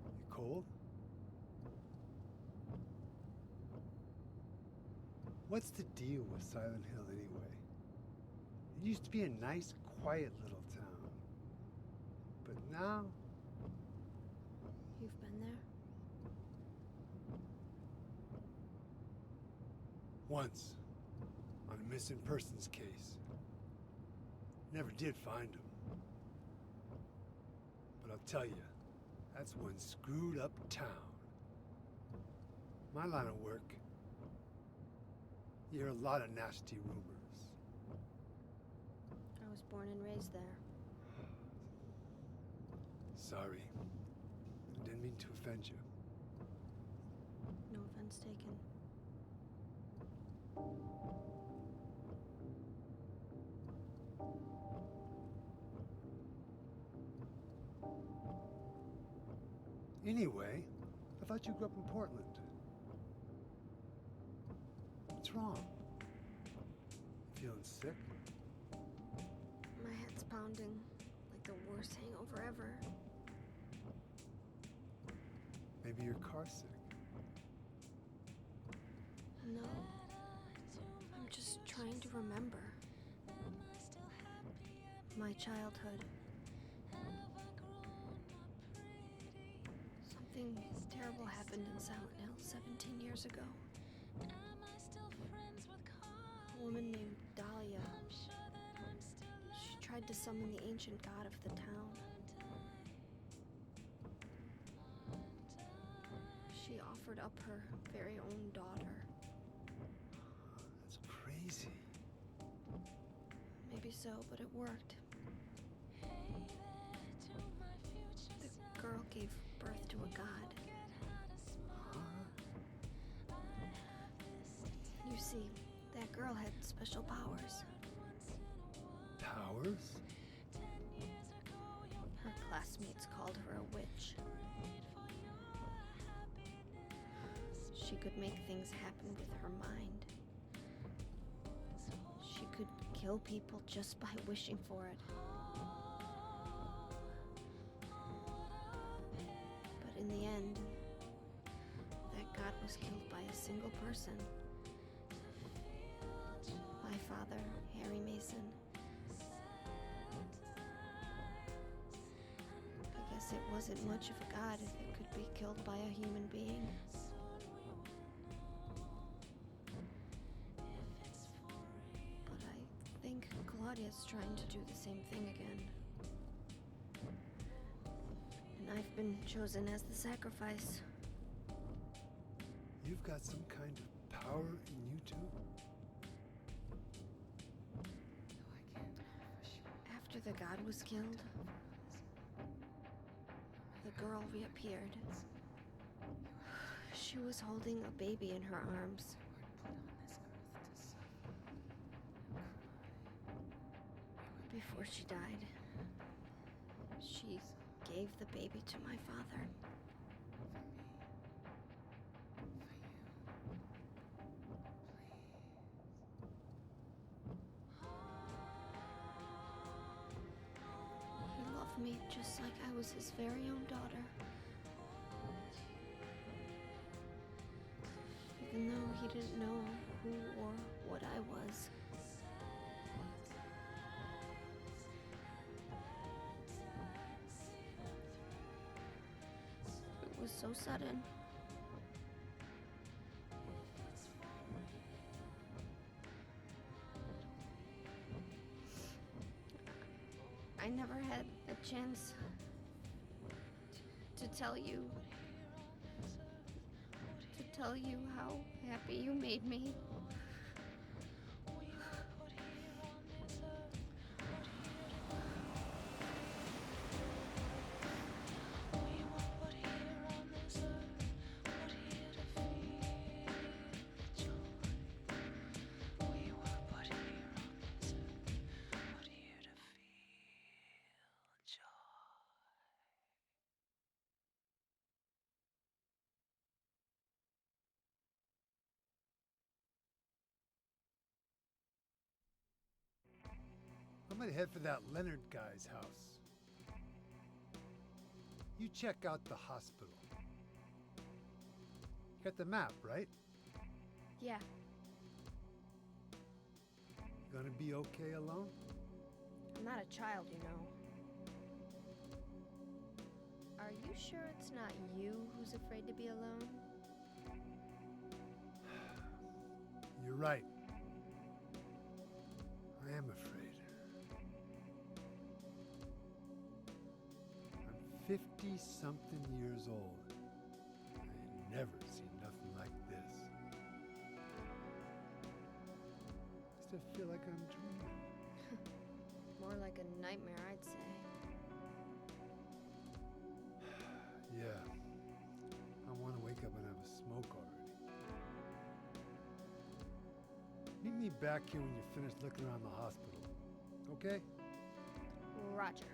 You cold? What's the deal with Silent Hill anyway? It used to be a nice, quiet little town. But now, You've been there? once, on a missing persons case. Never did find him. But I'll tell you, that's one screwed up town. My line of work, you hear a lot of nasty rumors. I was born and raised there. Sorry. I didn't mean to offend you. No offense taken. Anyway, I thought you grew up in Portland. What's wrong? Feeling sick? My head's pounding like the worst hangover ever. Maybe you're car sick. No. I'm just trying to remember. My childhood. Something terrible happened in Silent Hill 17 years ago. A woman named Dahlia. She tried to summon the ancient god of the town. She offered up her very own daughter. That's crazy. Maybe so, but it worked. The girl gave birth to a god. You see, that girl had special powers. Powers? Her classmates called her a witch. She could make things happen with her mind. She could kill people just by wishing for it. But in the end, that god was killed by a single person. My father, Harry Mason. I guess it wasn't much of a god if it could be killed by a human being. But I think Claudia's trying to do the same thing again. And I've been chosen as the sacrifice. You've got some kind of power in you too? After the god was killed, the girl reappeared. She was holding a baby in her arms. Before she died, she gave the baby to my father. He loved me just like I was his very own daughter. Even though he didn't know who or what I was. It was so sudden. I never had a chance to tell you how happy you made me. I'm gonna head for that Leonard guy's house. You check out the hospital. You got the map, right? Yeah. You gonna be okay alone? I'm not a child, you know. Are you sure it's not you who's afraid to be alone? You're right. I am afraid. I'm 50-something years old. I ain't never seen nothing like this. I still feel like I'm dreaming. More like a nightmare, I'd say. Yeah. I want to wake up and have a smoke already. Meet me back here when you're finished looking around the hospital. Okay? Roger.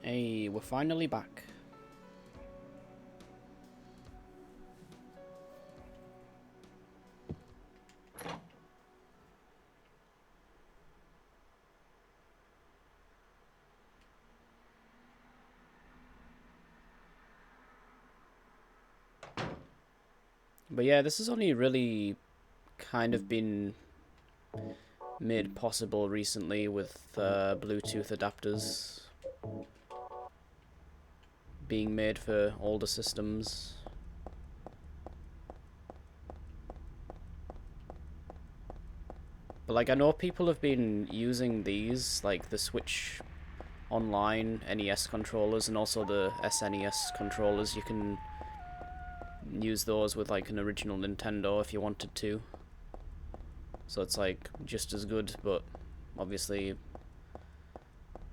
Hey, we're finally back. But yeah, this has only really kind of been made possible recently with Bluetooth adapters being made for older systems. But like, I know people have been using these, like the Switch Online NES controllers and also the SNES controllers. You can use those with like an original Nintendo if you wanted to. So it's like just as good, but obviously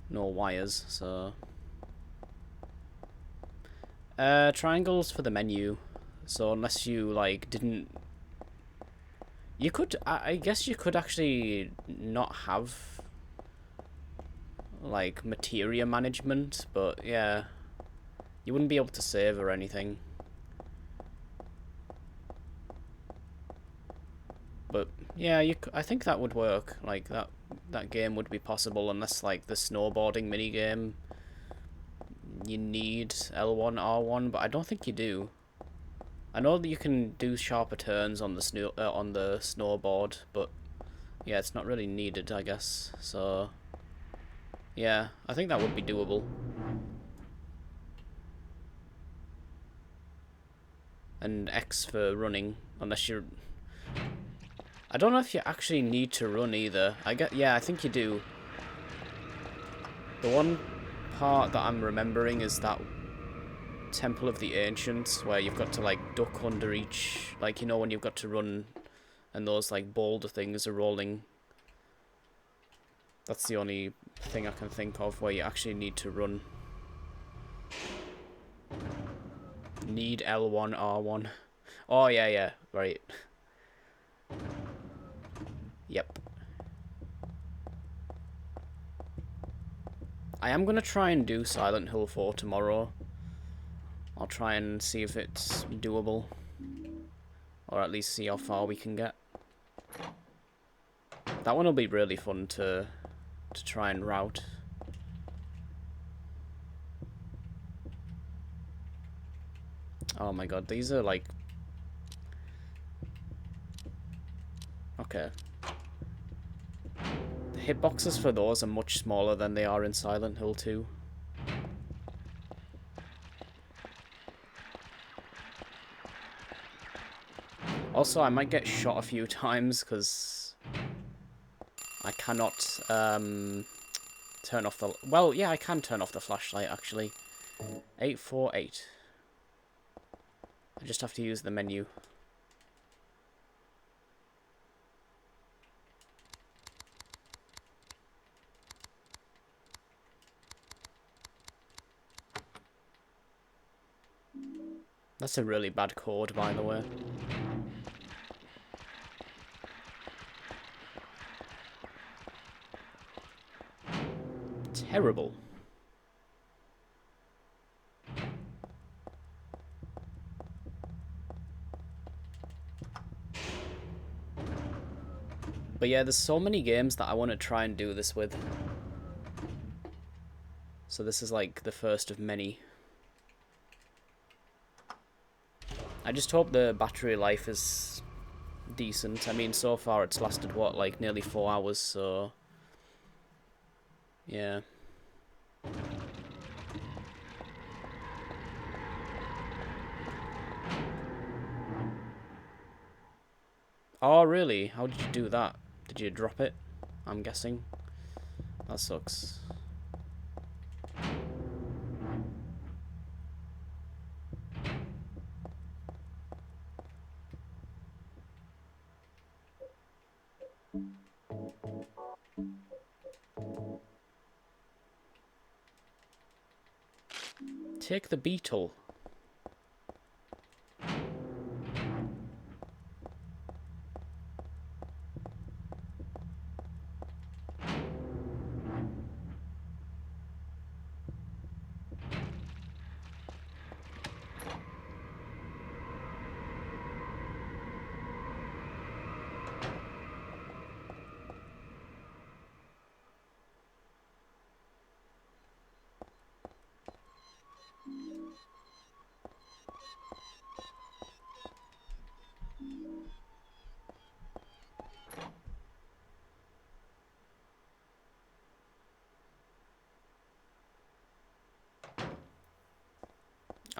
no wires, so... triangles for the menu. So unless you like didn't... You could, I guess you could actually not have like materia management, but yeah, you wouldn't be able to save or anything. But yeah, I think that would work. Like that game would be possible unless like the snowboarding minigame you need L1 R1, but I don't think you do. I know that you can do sharper turns on the snowboard, but yeah, it's not really needed, I guess. So yeah, I think that would be doable. And X for running, unless you're... I don't know if you actually need to run either. Yeah, I think you do. The one part that I'm remembering is that Temple of the Ancients, where you've got to like duck under each, like, you know, when you've got to run and those like boulder things are rolling. That's the only thing I can think of where you actually need to run. Need L1 R1. Oh yeah, right. Yep. I am gonna try and do Silent Hill 4 tomorrow. I'll try and see if it's doable. Or at least see how far we can get. That one will be really fun to try and route. Oh my god, these are like... Okay. The hitboxes for those are much smaller than they are in Silent Hill 2. Also, I might get shot a few times because I cannot turn off the... Well, yeah, I can turn off the flashlight, actually. 848. I just have to use the menu. That's a really bad chord, by the way. Terrible. But yeah, there's so many games that I want to try and do this with. So this is like the first of many. I just hope the battery life is decent. I mean, so far it's lasted, what, like nearly 4 hours, so... yeah. Oh, really? How did you do that? Did you drop it? I'm guessing. That sucks. Take the beetle.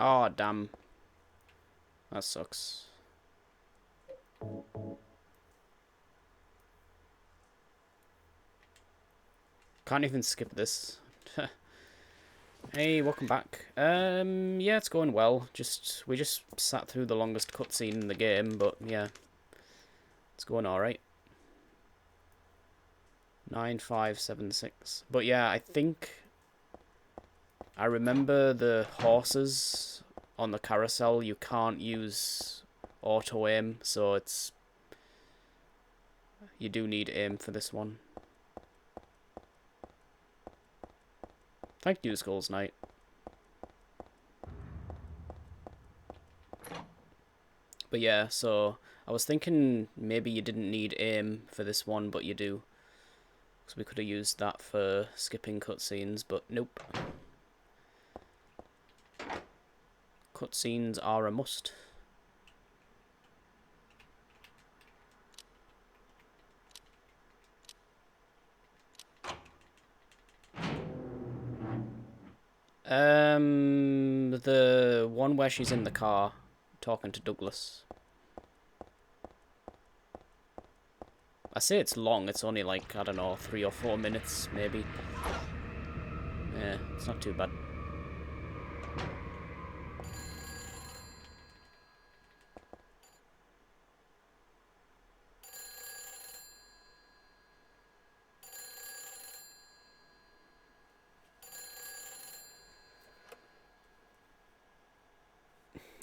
Oh, damn. That sucks. Can't even skip this. Hey, welcome back. Yeah, it's going well. We just sat through the longest cutscene in the game, but yeah. It's going alright. 9576. But yeah, I think I remember the horses on the carousel, you can't use auto aim, so you do need aim for this one. Thank you, Skulls Knight. But yeah, so I was thinking maybe you didn't need aim for this one, but you do. So we could have used that for skipping cutscenes, but nope. Cutscenes are a must. The one where she's in the car talking to Douglas. I say it's long, it's only like, I don't know, 3 or 4 minutes, maybe. Yeah, it's not too bad.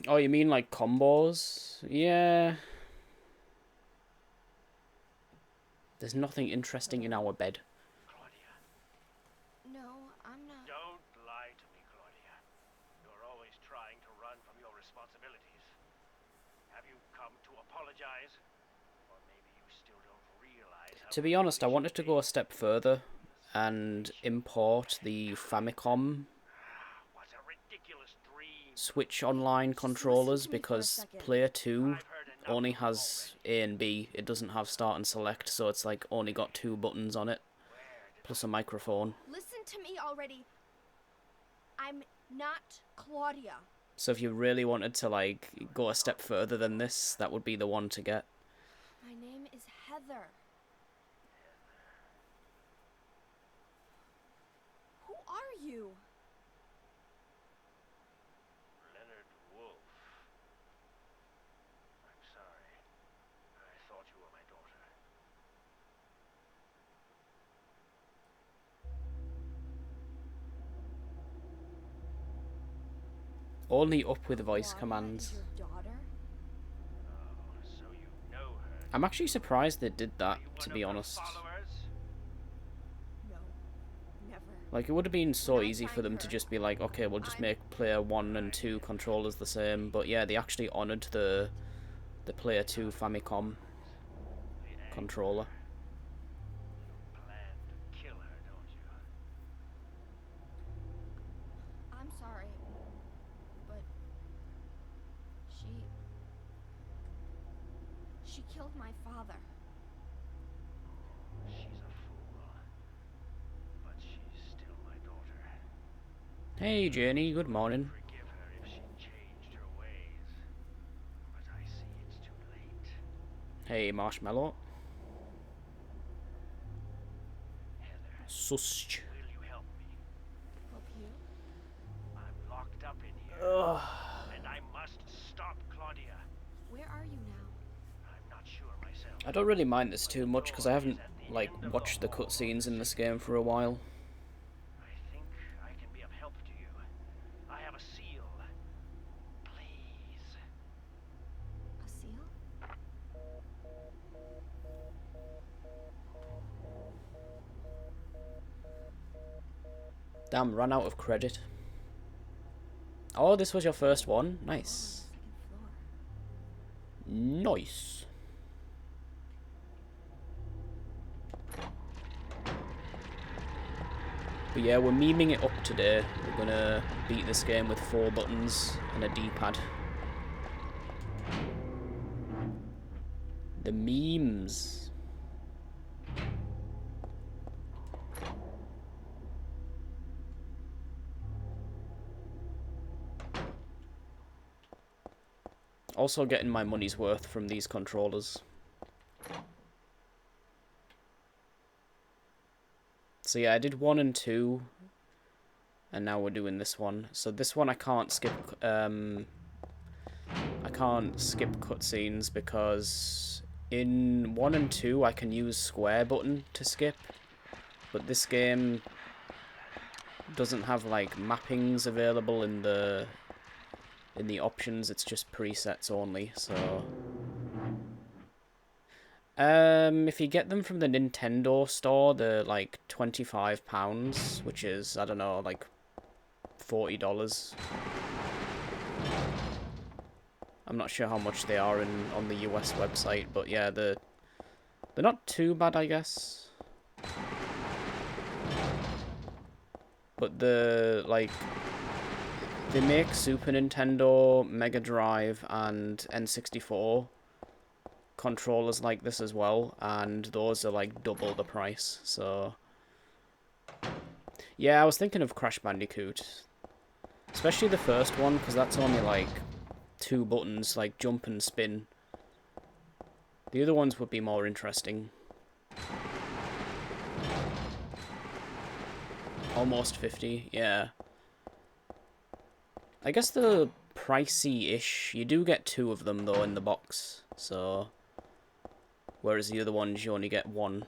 Oh, you mean like combos? Yeah. There's nothing interesting in our bed. Claudia, No, I'm not. don't lie to me, Claudia. You're always trying to run from your responsibilities. Have you come to apologize? Or maybe you still don't realize how... To be honest, I wanted to go a step further and import the Famicom What a ridiculous dream. Switch Online controllers, because Player 2 only has A and B. It doesn't have start and select, so it's like only got 2 buttons on it, plus a microphone. Listen to me already. I'm not Claudia. So if you really wanted to like go a step further than this, that would be the one to get. My name is Heather. Who are you? Leonard Wolf. I'm sorry. I thought you were my daughter. Only up with voice Claudia commands. is your daughter? Oh, so you know her. I'm actually surprised they did that, Are you to one be of her honest. followers? No, never. Like, it would have been so Not easy for find them to her. just be like, okay, we'll just I'm- make player 1 and 2 controllers the same. But yeah, they actually honoured the player 2 Famicom controller. She killed my father. She's a fool. But she's still my daughter. Hey, Jenny. Good morning. Forgive her if she changed her ways. But I see it's too late. Hey, Marshmallow. Heather, Sus. will you help me? Help you? I'm locked up in here. Ugh. And I must stop Claudia. Where are you now? I'm not sure myself. I don't really mind this too much because I haven't like watched the cutscenes in this game for a while. I think I can be of help to you. I have a seal. Please. A seal? Damn, ran out of credit. Oh, this was your first one? Oh, on Nice. the second floor. Nice. But yeah, we're memeing it up today. We're gonna beat this game with 4 buttons and a D-pad. The memes. Also getting my money's worth from these controllers. So yeah, I did 1 and 2, and now we're doing this one. So this one I can't skip. I can't skip cutscenes because in 1 and 2 I can use square button to skip, but this game doesn't have like mappings available in the options. It's just presets only. So if you get them from the Nintendo store, they're like £25, which is, I don't know, like $40. I'm not sure how much they are on the US website, but yeah, they're not too bad, I guess. But they make Super Nintendo, Mega Drive, and N64 controllers like this as well, and those are like double the price. So yeah, I was thinking of Crash Bandicoot, especially the first one, because that's only like 2 buttons, like jump and spin. The other ones would be more interesting. Almost 50, yeah. I guess they're pricey-ish. You do get 2 of them though in the box, so whereas the other ones you only get 1.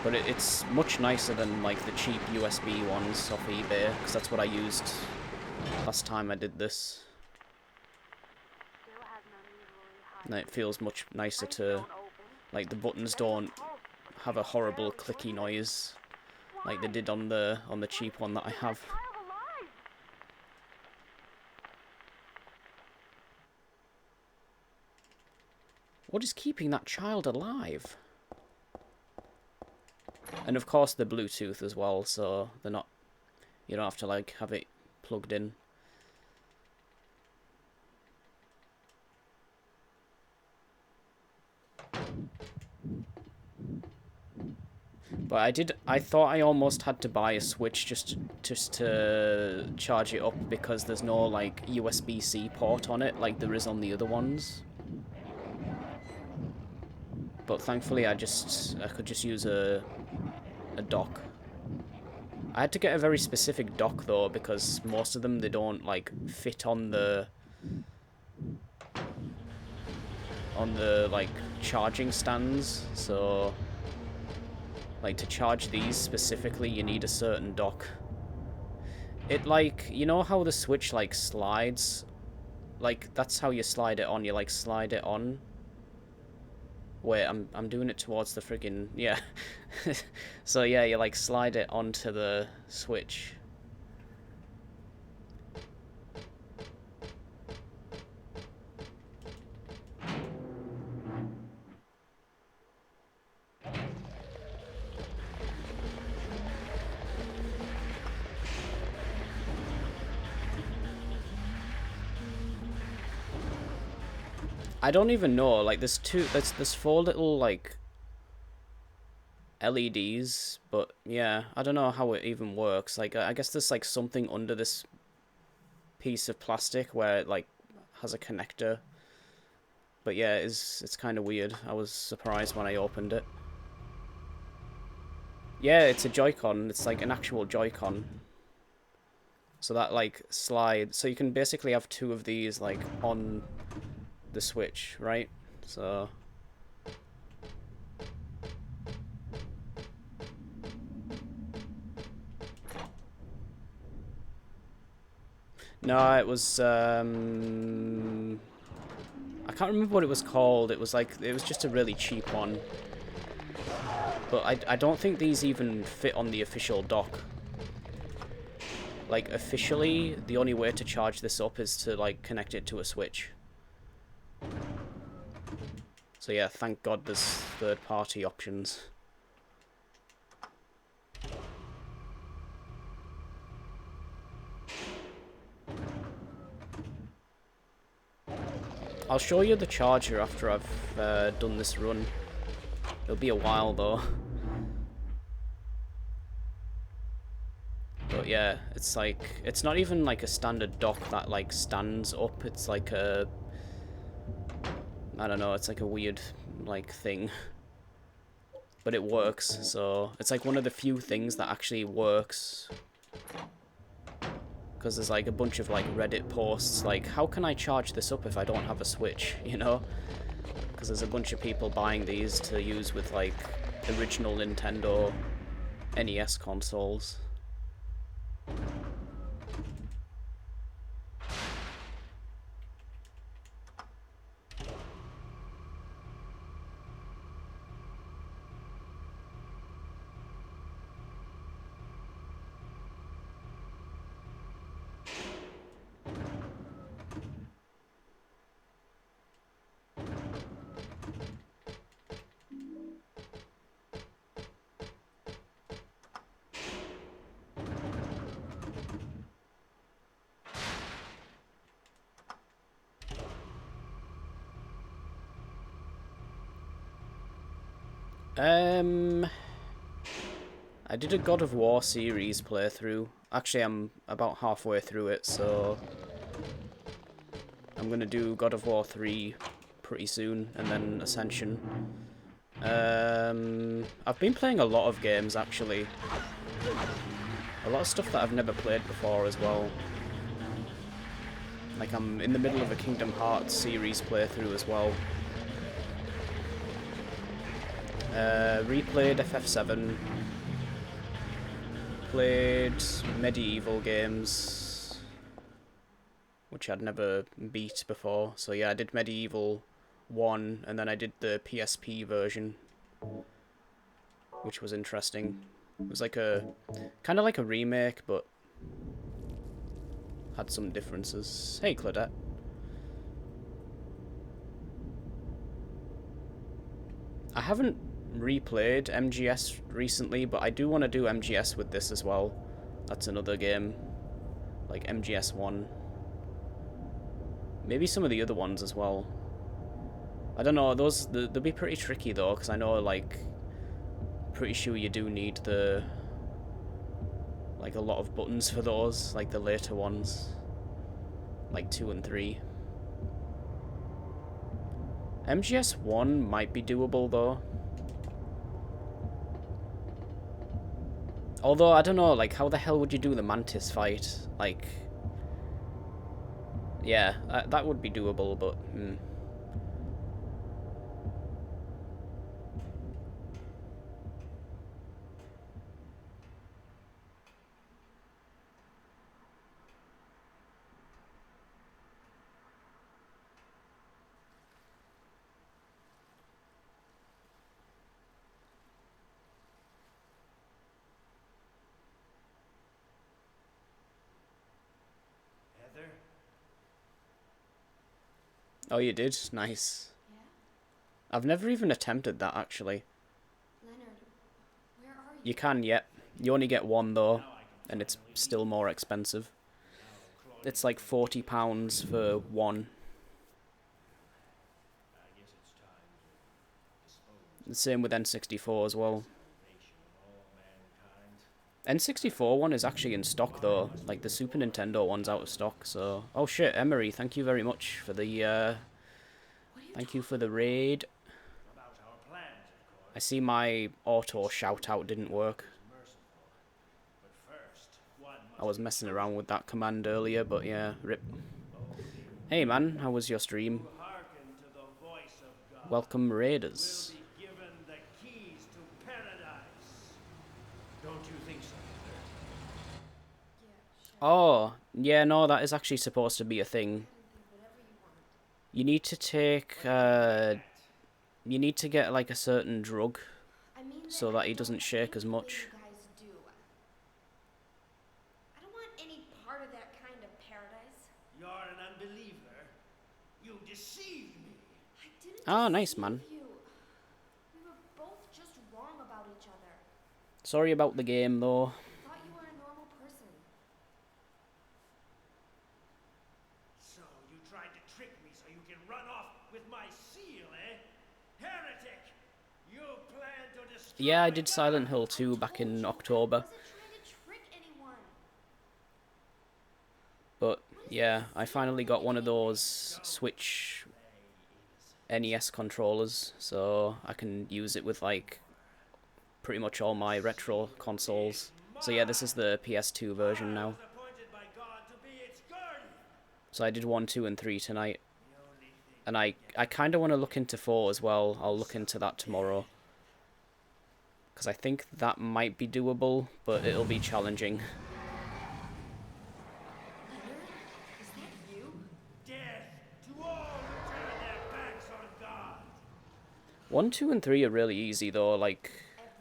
But it's much nicer than like the cheap USB ones off eBay, because that's what I used last time I did this. And it feels much nicer to, like, the buttons don't have a horrible clicky noise like they did on the cheap one that I have. What is keeping that child alive? And of course the Bluetooth as well, so they're not, you don't have to like have it plugged in. But I thought I almost had to buy a Switch just to charge it up, because there's no like USB-C port on it like there is on the other ones. But thankfully I could just use a dock. I had to get a very specific dock though, because most of them, they don't like fit on the like charging stands. So like to charge these specifically you need a certain dock. It like, you know how the Switch like slides? Like that's how you slide it on. You like slide it on. Wait, I'm doing it towards the friggin', yeah. So yeah, you like slide it onto the Switch. I don't even know. Like, there's four little like LEDs, but yeah, I don't know how it even works. Like, I guess there's like something under this piece of plastic where it like has a connector. But yeah, it's kind of weird. I was surprised when I opened it. Yeah, it's a Joy-Con. It's like an actual Joy-Con. So that like slides. So you can basically have two of these like on the Switch, right? So no, it was I can't remember what it was called. It was just a really cheap one. But I don't think these even fit on the official dock. Like, officially, the only way to charge this up is to, like, connect it to a Switch. So yeah, thank God there's third-party options. I'll show you the charger after I've done this run. It'll be a while, though. But yeah, it's like, it's not even like a standard dock that like stands up. It's like a, I don't know, it's like a weird like thing. But it works, so it's like one of the few things that actually works. Because there's like a bunch of like Reddit posts like, how can I charge this up if I don't have a Switch, you know? Because there's a bunch of people buying these to use with like original Nintendo NES consoles. I did a God of War series playthrough. Actually, I'm about halfway through it, so I'm gonna do God of War 3 pretty soon, and then Ascension. I've been playing a lot of games, actually. A lot of stuff that I've never played before as well. Like, I'm in the middle of a Kingdom Hearts series playthrough as well. Replayed FF7. Played medieval games, which I'd never beat before. So yeah, I did Medieval 1, and then I did the PSP version, which was interesting. It was like a, kind of like a remake, but had some differences. Hey, Claudette. I haven't replayed MGS recently, but I do want to do MGS with this as well. That's another game, like MGS 1. Maybe some of the other ones as well. I don't know, those, they'll be pretty tricky though, because I know, like, pretty sure you do need the, like, a lot of buttons for those, like the later ones, like 2 and 3. MGS 1 might be doable though. Although, I don't know, like, how the hell would you do the Mantis fight? Like, yeah, that would be doable, but, Heather? Oh, you did? Nice. Yeah? I've never even attempted that, actually. Leonard, where are you? You can, yet. You only get one, though, and it's still more expensive. It's like £40 for one. The same with N64 as well. N64 one is actually in stock though. Like the Super Nintendo one's out of stock. So, oh shit, Emery, thank you very much for the thank you for the raid. About our plans, of course. I see my auto shout out didn't work. Merciful. But first, one I was must messing around with that command earlier, but yeah, rip. Hey man, how was your stream? hearken to the voice of God. Welcome Will raiders. be given the keys to paradise. Don't you think so, Heather? Yeah, sure. Oh, yeah, no, that is actually supposed to be a thing. Go ahead and think whatever you want. You need to take, you need to get like a certain drug I mean so I that he don't doesn't shake think as the way much. you guys do. I don't want any part of that kind of paradise. You're an unbeliever. You deceived me. I didn't Ah, nice, deceive man. you. We were both just wrong about each other. Sorry about the game though. I thought you were a normal person. So you tried to trick me so you can run off with my seal, eh? Heretic! You plan to destroy Yeah, I did God. Silent Hill 2 back in October. I wasn't trying to trick anyone. But yeah, I finally got one of those Switch NES controllers, so I can use it with like pretty much all my retro consoles. So yeah, this is the PS2 version now. I was appointed by God to be its guardian. So I did 1, 2, and 3 tonight. The only thing And I kind of want to look into 4 as well. I'll look into that tomorrow. Because I think that might be doable, but it'll be challenging. Is that you? death to all who turn their backs on God. 1, 2, and 3 are really easy though. Like, Every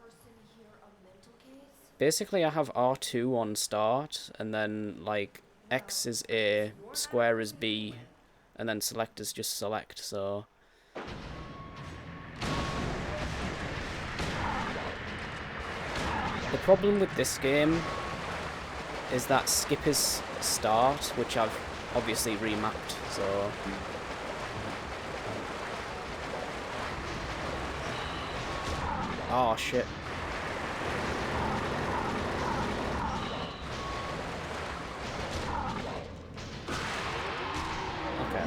person here a mental case? basically I have R2 on start, and then like X is A, square is B, and then select is just select, so... The problem with this game is that skip is start, which I've obviously remapped, so... Oh shit. Okay.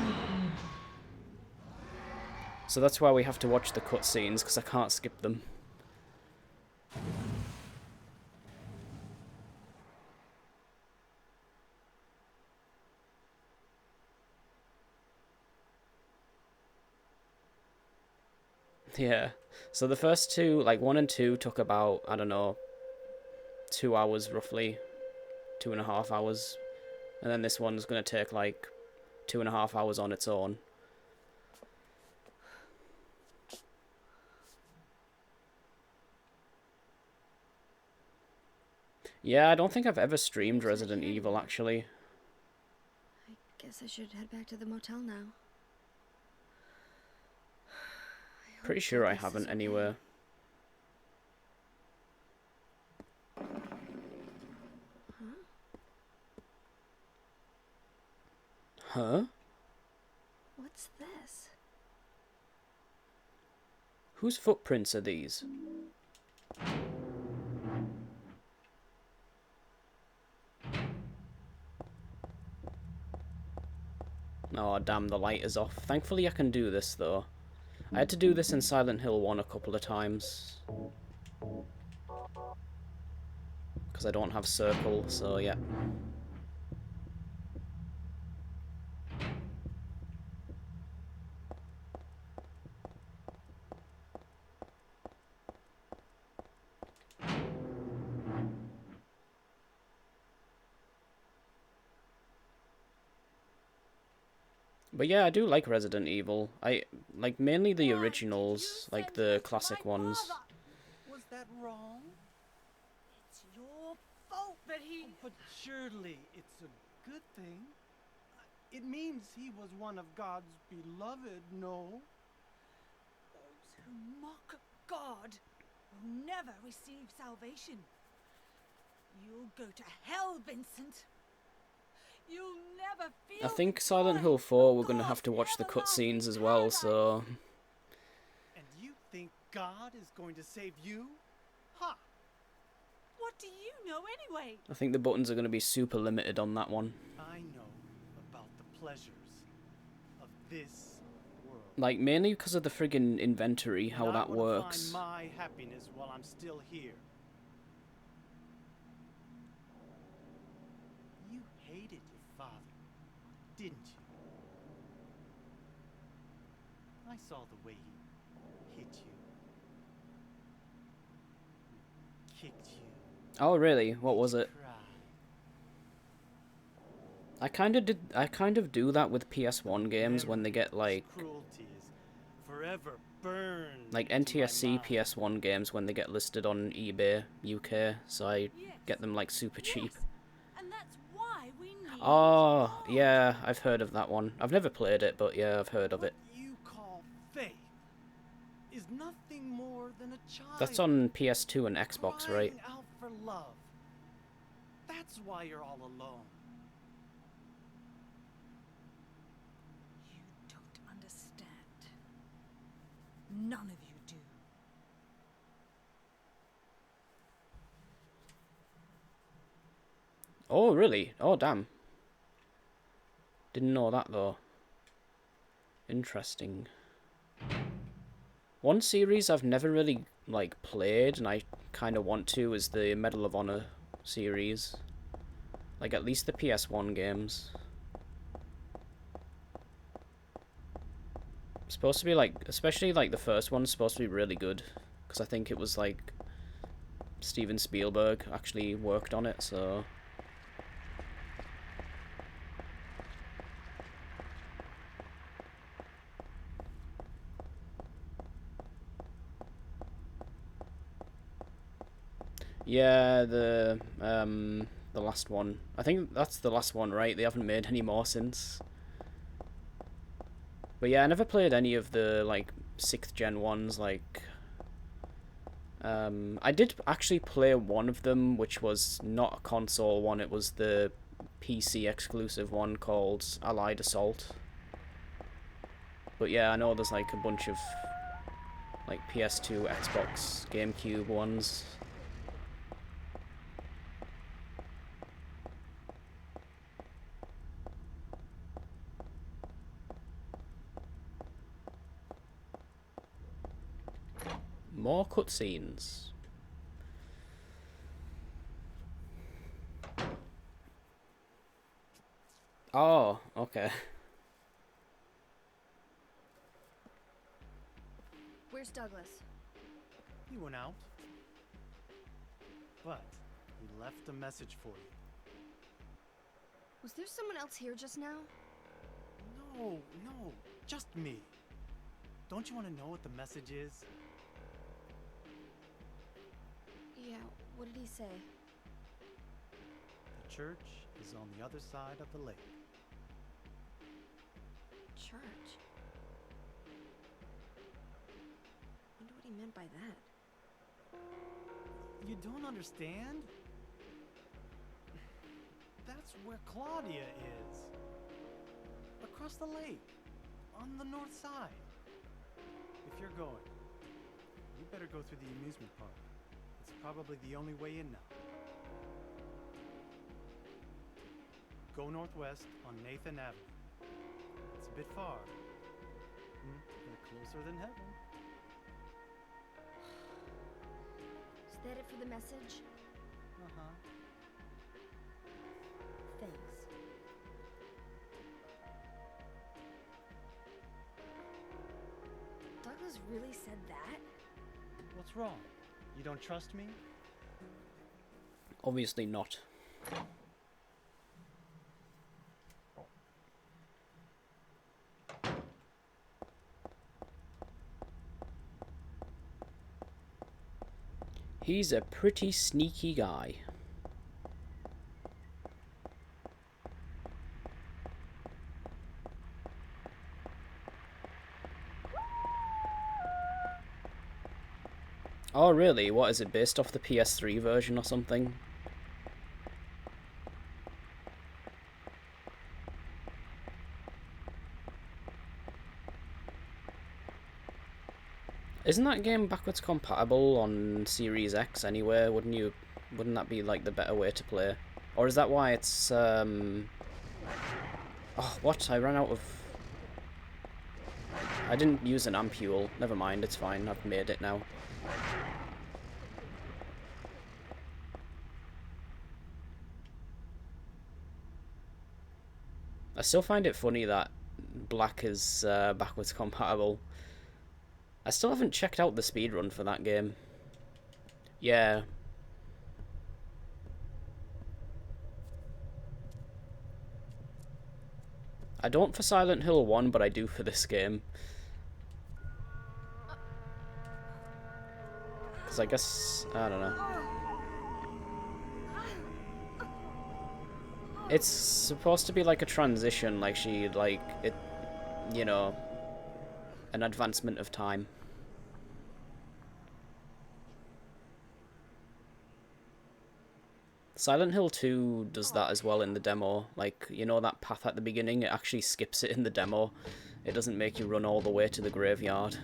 So that's why we have to watch the cutscenes, because I can't skip them. Yeah. So the first two, like 1 and 2, took about, I don't know, 2 hours roughly. 2.5 hours. And then this one's going to take like 2.5 hours on its own. Yeah, I don't think I've ever streamed Resident Evil, actually. I guess I should head back to the motel now. Pretty sure I haven't anywhere. Huh? What's this? Whose footprints are these? Oh, damn, the light is off. Thankfully I can do this, though. I had to do this in Silent Hill 1 a couple of times. Because I don't have circle, so yeah. But yeah, I do like Resident Evil. I like mainly the originals, like the classic ones. Was that wrong? It's your fault that he. But surely it's a good thing. It means he was one of God's beloved, no? Those who mock God will never receive salvation. You'll go to hell, Vincent. You'll never feel. I think the Silent joy Hill of 4 we're gonna God's have to watch the everlasting cutscenes as well, so... And you think God is going to save you? Ha! What do you know anyway? I think the buttons are going to be super limited on that one. I know about the pleasures of this world. Like, mainly because of the friggin' inventory, how And that I want to works. find my happiness while I'm still here. You hated your father, didn't you? I saw the way he hit you, kicked you. Oh, really? What was it? Cried. I kind of do that with PS1 games when they get, like... Cruelty is forever burned Like into my NTSC mind. PS1 games when they get listed on eBay UK, so I get them, like, super cheap. Yes, and that's why we need Oh, God. yeah, I've heard of that one. I've never played it, but yeah, I've heard of it. What you call faith is nothing more than a child. That's on PS2 and Xbox, right? crying out for love. That's why you're all alone. You don't understand. None of you do. Oh, really? Oh, damn. Didn't know that, though. Interesting. One series I've never really, like, played, and I kind of want to, is the Medal of Honor series. Like, at least the PS1 games. Supposed to be, like, especially, like, the first one's supposed to be really good. Because I think it was, like, Steven Spielberg actually worked on it, so... Yeah, the last one. I think that's the last one, right? They haven't made any more since. But yeah, I never played any of the, like, 6th gen ones, like... I did actually play one of them, which was not a console one, it was the PC exclusive one called Allied Assault. But yeah, I know there's, like, a bunch of, like, PS2, Xbox, GameCube ones. More cutscenes. Oh, okay. Where's Douglas? He went out. But he left a message for you. Was there someone else here just now? No, just me. Don't you want to know what the message is? Yeah, what did he say? The church is on the other side of the lake. Church? Wonder what he meant by that. You don't understand? That's where Claudia is. Across the lake. On the north side. If you're going, you better go through the amusement park. It's probably the only way in now. Go northwest on Nathan Avenue. It's a bit far. But closer than heaven. Is that it for the message? Uh-huh. Thanks. Douglas really said that? What's wrong? You don't trust me? Obviously not. He's a pretty sneaky guy. Oh really? What is it, based off the PS3 version or something? Isn't that game backwards compatible on Series X anyway? Wouldn't that be like the better way to play? Or is that why it's oh, what? I ran out of... I didn't use an ampule. Never mind, it's fine. I've made it now. I still find it funny that black is backwards compatible. I still haven't checked out the speedrun for that game. Yeah. I don't for Silent Hill 1, but I do for this game. Because I guess... I don't know. It's supposed to be like a transition, like it, you know, an advancement of time. Silent Hill 2 does that as well in the demo. Like, you know that path at the beginning? It actually skips it in the demo. It doesn't make you run all the way to the graveyard.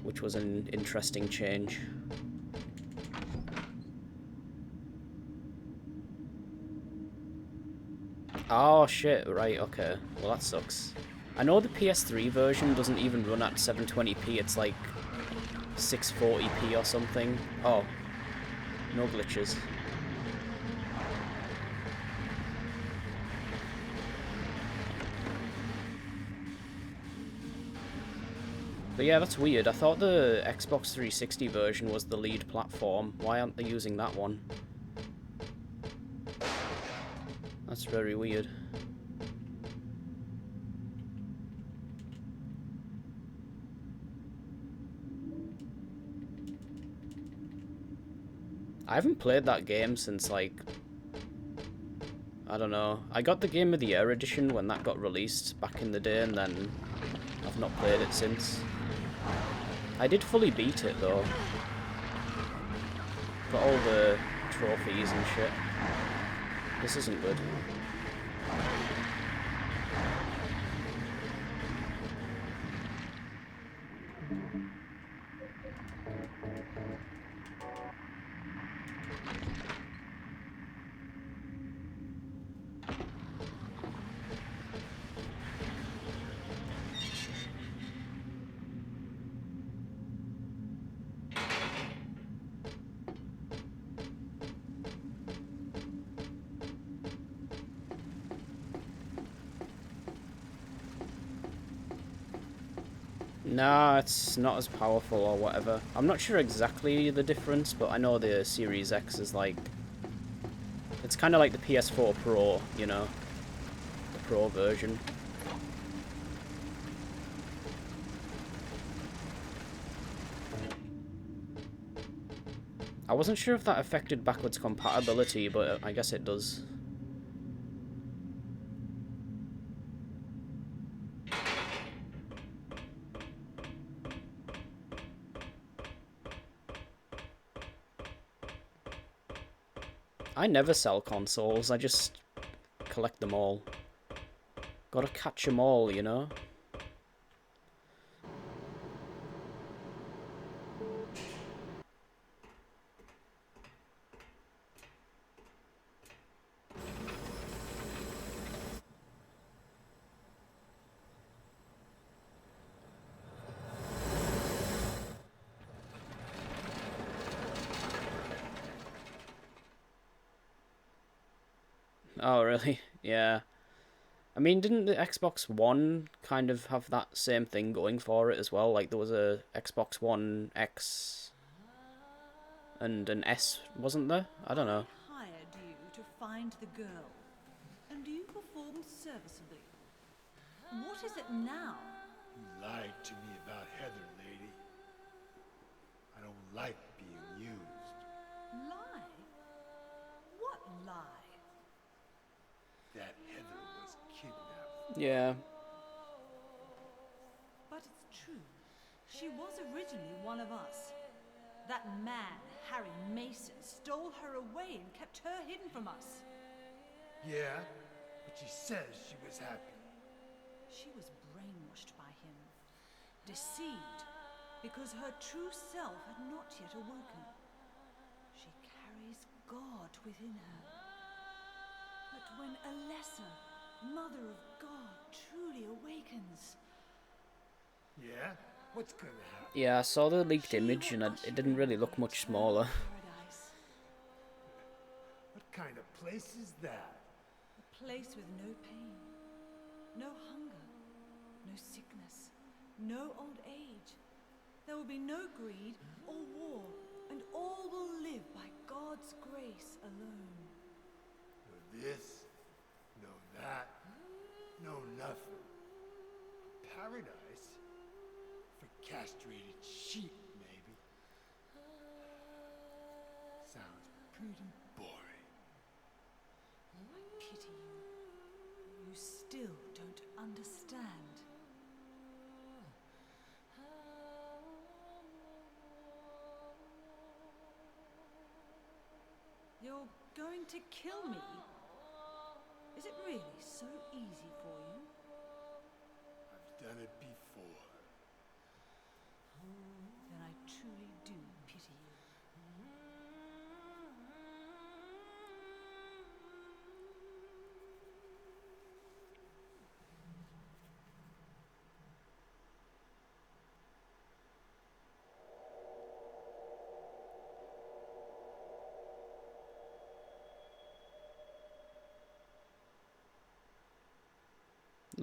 Which was an interesting change. Oh shit, right, okay. Well, that sucks. I know the PS3 version doesn't even run at 720p, it's like 640p or something. Oh, no glitches. But yeah, that's weird. I thought the Xbox 360 version was the lead platform. Why aren't they using that one? That's very weird. I haven't played that game since, like... I don't know. I got the Game of the Year edition when that got released back in the day, and then I've not played it since. I did fully beat it, though. Got all the trophies and shit. This isn't good. Nah, it's not as powerful or whatever. I'm not sure exactly the difference, but I know the Series X is like... It's kind of like the PS4 Pro, you know? The Pro version. I wasn't sure if that affected backwards compatibility, but I guess it does. I never sell consoles, I just collect them all. Gotta catch them all, you know? Oh, really? Yeah. I mean, didn't the Xbox One kind of have that same thing going for it as well? Like, there was a Xbox One X and an S, wasn't there? I don't know. I hired you to find the girl, and you performed serviceably. What is it now? You lied to me about Heather, lady. I don't like being used. Lie? What lie? That Heather was kidnapped. Yeah. But it's true. She was originally one of us. That man, Harry Mason, stole her away and kept her hidden from us. Yeah, but she says she was happy. She was brainwashed by him, deceived, because her true self had not yet awoken. She carries God within her. But when a lesser Mother of God truly awakens, Yeah? What's gonna happen? Yeah, I saw the leaked she image will and usher it didn't in really look much eternal smaller. paradise. What kind of place is that? A place with no pain, no hunger, no sickness, no old age. There will be no greed or war, and all will live by God's grace alone. No this, no that, no nothing. Paradise? For castrated sheep, maybe. Sounds pretty boring. I pity you. You still don't understand. You're going to kill me? Is it really so easy for you? I've done it before. Then I truly do pity you.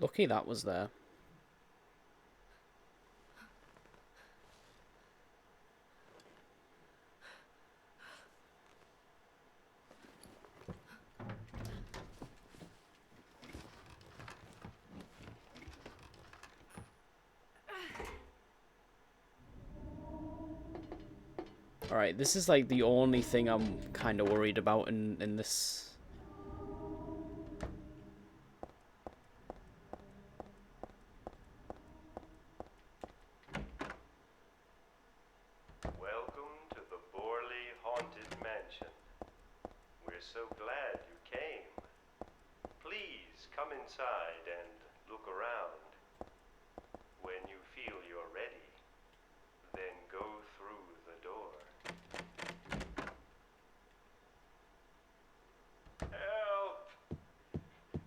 Lucky that was there. Alright, this is like the only thing I'm kind of worried about in this. Welcome to the Borley Haunted Mansion. We're so glad you came. Please come inside and look around. When you feel you're ready, then go through the door. Help!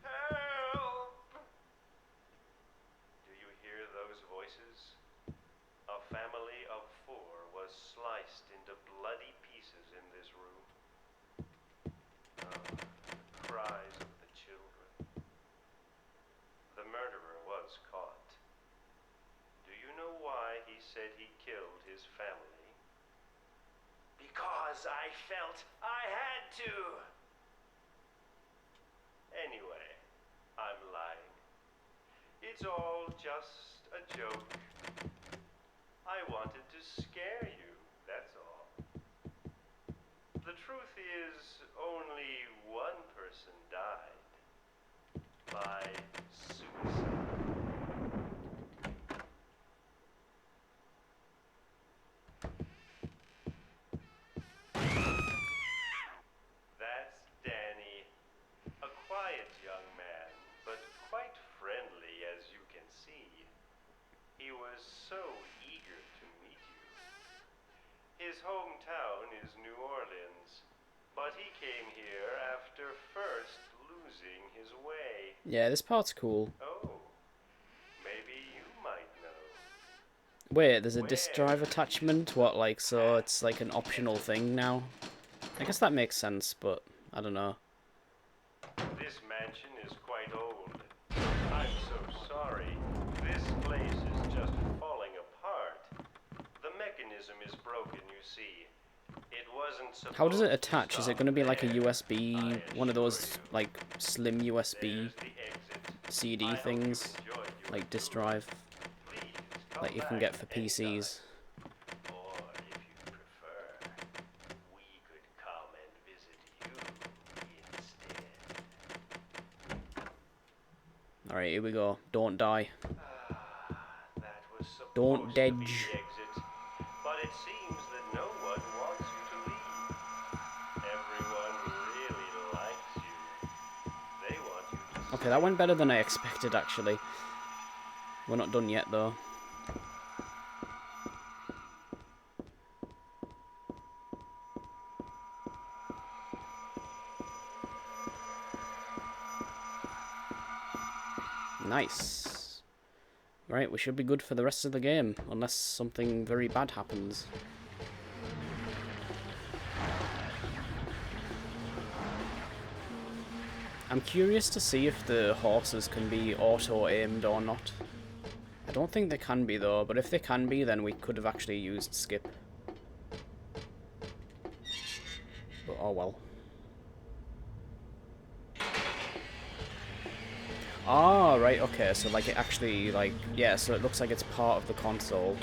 Help! Do you hear those voices? A family of 4 was sliced into bloody pieces in this room. The cries of the children. The murderer was caught. Do you know why he said he killed his family? Because I felt I had to! Anyway, I'm lying. It's all just a joke. I wanted to scare you, that's all. The truth is, only one person died. By suicide. That's Danny. A quiet young man, but quite friendly as you can see. He was so eager to meet you. His hometown is New Orleans, but he came here after first losing his way. Yeah, this part's cool. Oh, maybe you might know. Wait, there's a disk drive attachment? What, like, so it's like an optional thing now? I guess that makes sense, but I don't know. This mansion is quite old. I'm so sorry. This place is just falling apart. The mechanism is broken, you see. It wasn't supposed How does it to attach? Is it stop going to be like a there, USB, I one of assure those, you. like, slim USB There's the exit. CD I hope you things? enjoyed your Like disk tour. drive? Please come Like you can back get for anytime. PCs? Or if you prefer, we could come and visit you instead. Alright, here we go. Don't die. That was Don't supposed to be dedge. the exit, but it seems that no one wants you to leave. Everyone really likes you. They want you to Okay, that went better than I expected, actually. We're not done yet, though. Nice. Right, we should be good for the rest of the game, unless something very bad happens. I'm curious to see if the horses can be auto-aimed or not. I don't think they can be though, but if they can be, then we could have actually used skip. But oh well. Ah, right, okay, so like it actually, like, yeah, so it looks like it's part of the console.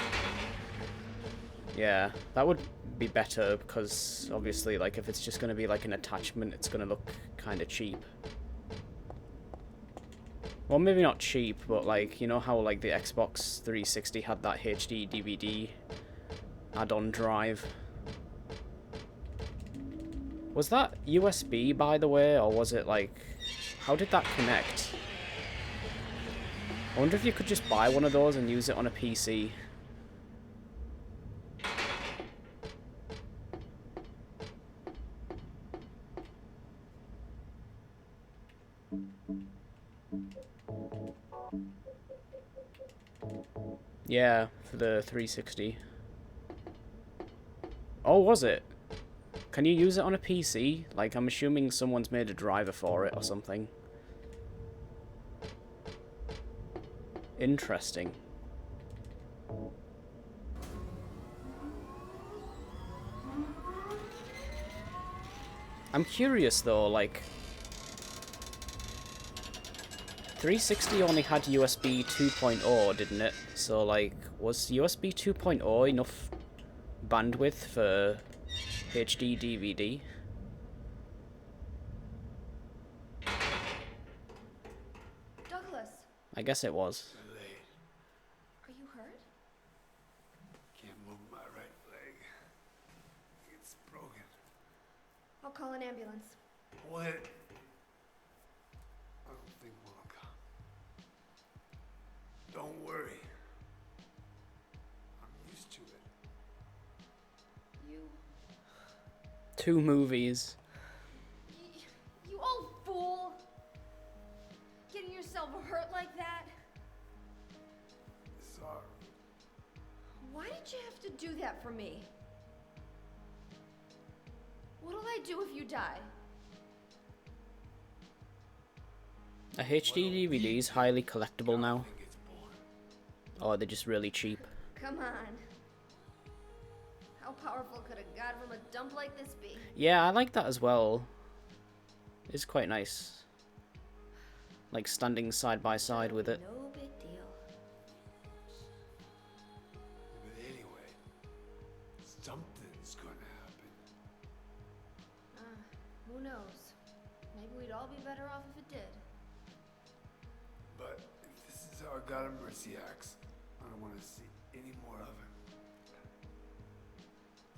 Yeah, that would be better, because obviously, like, if it's just going to be like an attachment, it's going to look kind of cheap. Well, maybe not cheap, but like, you know how like the Xbox 360 had that HD DVD add-on drive? Was that USB, by the way, or was it like... How did that connect? I wonder if you could just buy one of those and use it on a PC. Yeah, for the 360. Oh, was it? Can you use it on a PC? Like, I'm assuming someone's made a driver for it or something. Interesting. I'm curious though, like... 360 only had USB 2.0, didn't it? So, like, was USB 2.0 enough bandwidth for HD DVD? Douglas, I guess it was. My leg. are you hurt? Can't move my right leg. It's broken. I'll call an ambulance. What? I don't think one will come. Don't worry. I'm used to it. You... 2 movies. You old fool! Getting yourself hurt like that? Sorry. Why did you have to do that for me? What'll I do if you die? A HD DVD is highly collectible now. Nothing gets born. Or are they just really cheap? Come on. How powerful could a god from a dump like this be? Yeah, I like that as well. It's quite nice. Like standing side by side with it. No big deal. But anyway, something's gonna happen. Who knows? Maybe we'd all be better off if it did. But if this is how God of Mercy acts, I don't want to see any more of him.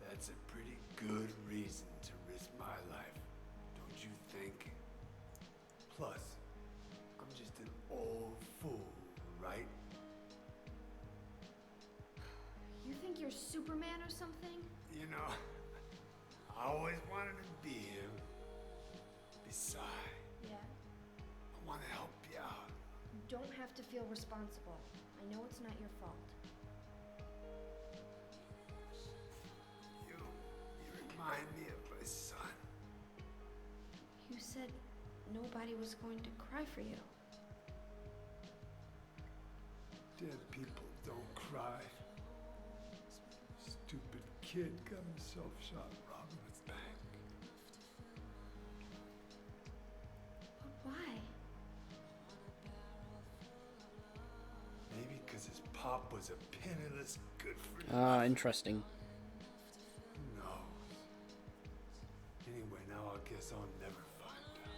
That's a pretty good reason to risk my life, don't you think? Plus, I'm just an old fool, right? You think you're Superman or something? You know, I always wanted to be him. Besides, Yeah. I want to help you out. You don't have to feel responsible. I know it's not your fault. You remind me of my son. You said nobody was going to cry for you. Dead people don't cry. Stupid kid got himself shot robbing his bank. But why? Maybe because his pop was a penniless good for Ah, interesting. Who knows? Anyway, now I guess I'll never find out.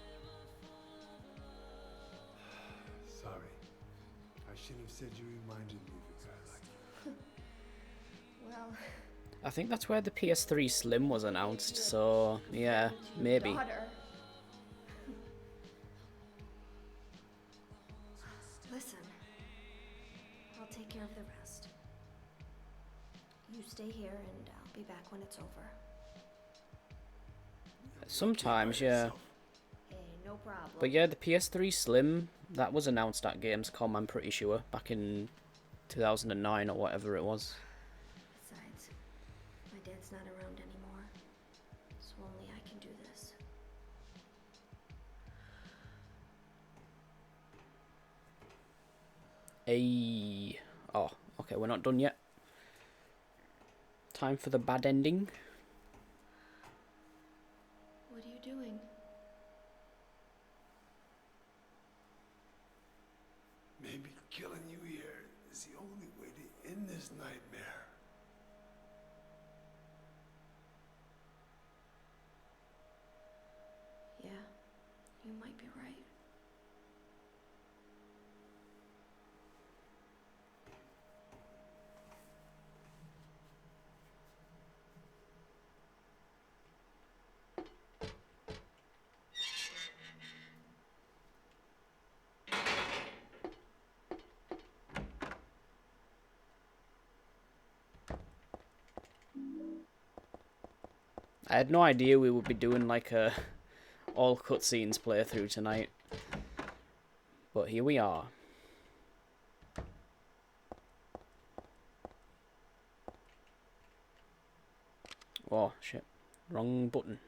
Sorry. I shouldn't have said you reminded me of a guy like you. Well, I think that's where the PS3 Slim was announced, so yeah, maybe. daughter. Listen, I'll take care of the rest. You stay here and I'll be back when it's over. Sometimes, yeah. Hey, no problem. But yeah, the PS3 Slim, that was announced at Gamescom, I'm pretty sure, back in 2009 or whatever it was. Besides, my dad's not around anymore, so only I can do this. Oh, okay, we're not done yet. Time for the bad ending. What are you doing? Maybe killing you here is the only way to end this nightmare. Yeah, you might be right. I had no idea we would be doing like a all cutscenes playthrough tonight. But here we are. Oh, shit. Wrong button.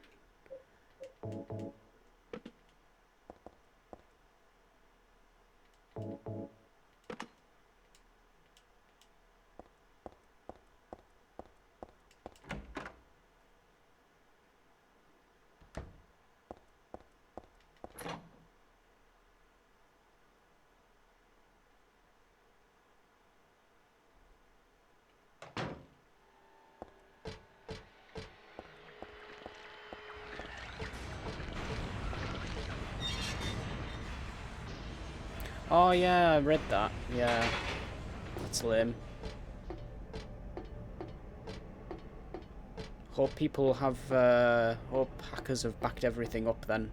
Oh yeah, I read that. Yeah. That's lame. Hope people have, hope hackers have backed everything up then.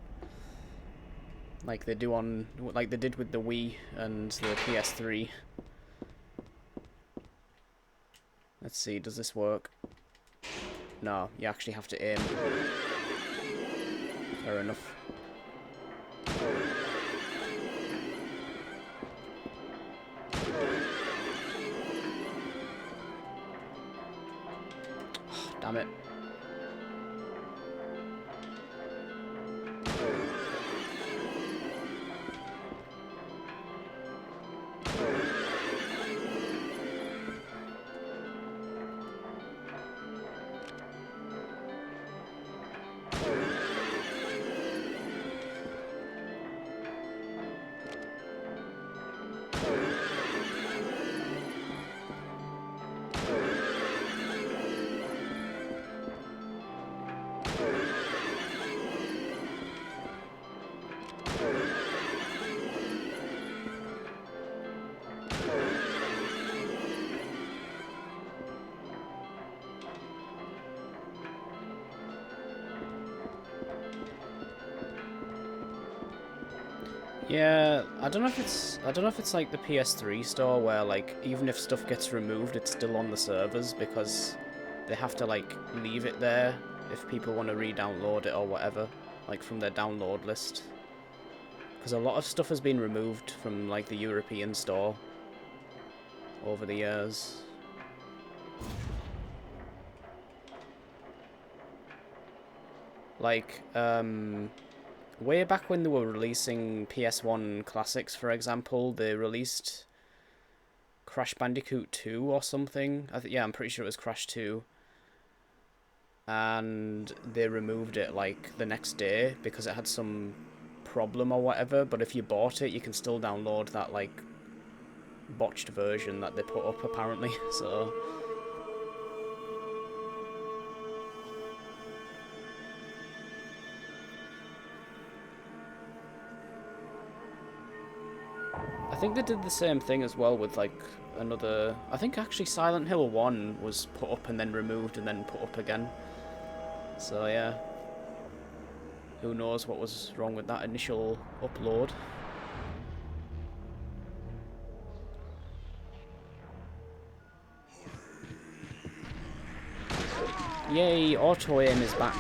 Like they do on, like they did with the Wii and the PS3. Let's see, does this work? No, you actually have to aim. Fair enough. Damn it. Yeah, I don't know if it's like the PS3 store where like even if stuff gets removed it's still on the servers because they have to like leave it there if people want to re-download it or whatever, like from their download list. Because a lot of stuff has been removed from like the European store over the years. Like, way back when they were releasing PS1 classics, for example, they released Crash Bandicoot 2 or something. Yeah, I'm pretty sure it was Crash 2. And they removed it, like, the next day because it had some problem or whatever. But if you bought it, you can still download that, like, botched version that they put up, apparently. So... I think they did the same thing as well with like another... I think actually Silent Hill 1 was put up and then removed and then put up again. So yeah. Who knows what was wrong with that initial upload. Yay, auto aim is back.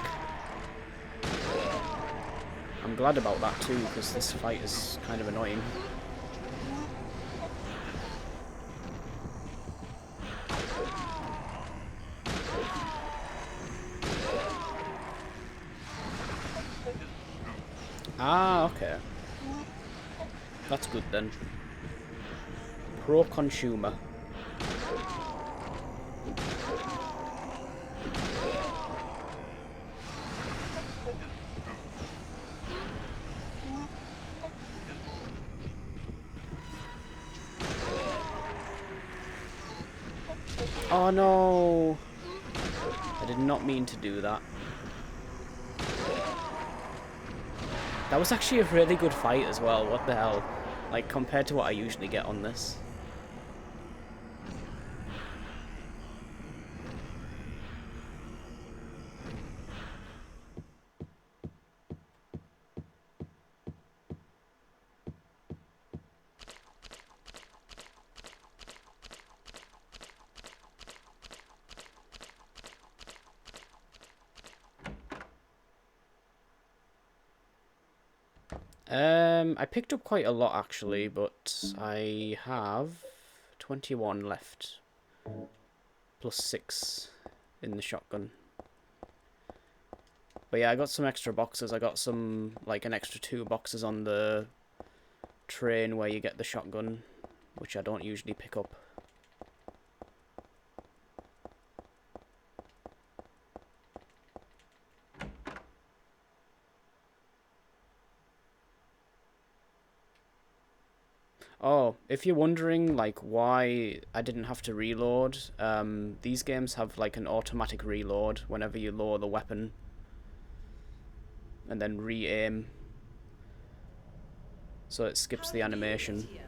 I'm glad about that too, because this fight is kind of annoying. Ah, okay. That's good then. Pro-consumer. Oh no! I did not mean to do that. That was actually a really good fight as well, what the hell? Like, compared to what I usually get on this. I picked up quite a lot actually, but I have 21 left. Plus 6 in the shotgun. But yeah, I got some extra boxes. I got some, like, an extra 2 boxes on the train where you get the shotgun, which I don't usually pick up. Oh, if you're wondering, like, why I didn't have to reload, these games have, like, an automatic reload whenever you lower the weapon. And then re-aim. So it skips the animation. It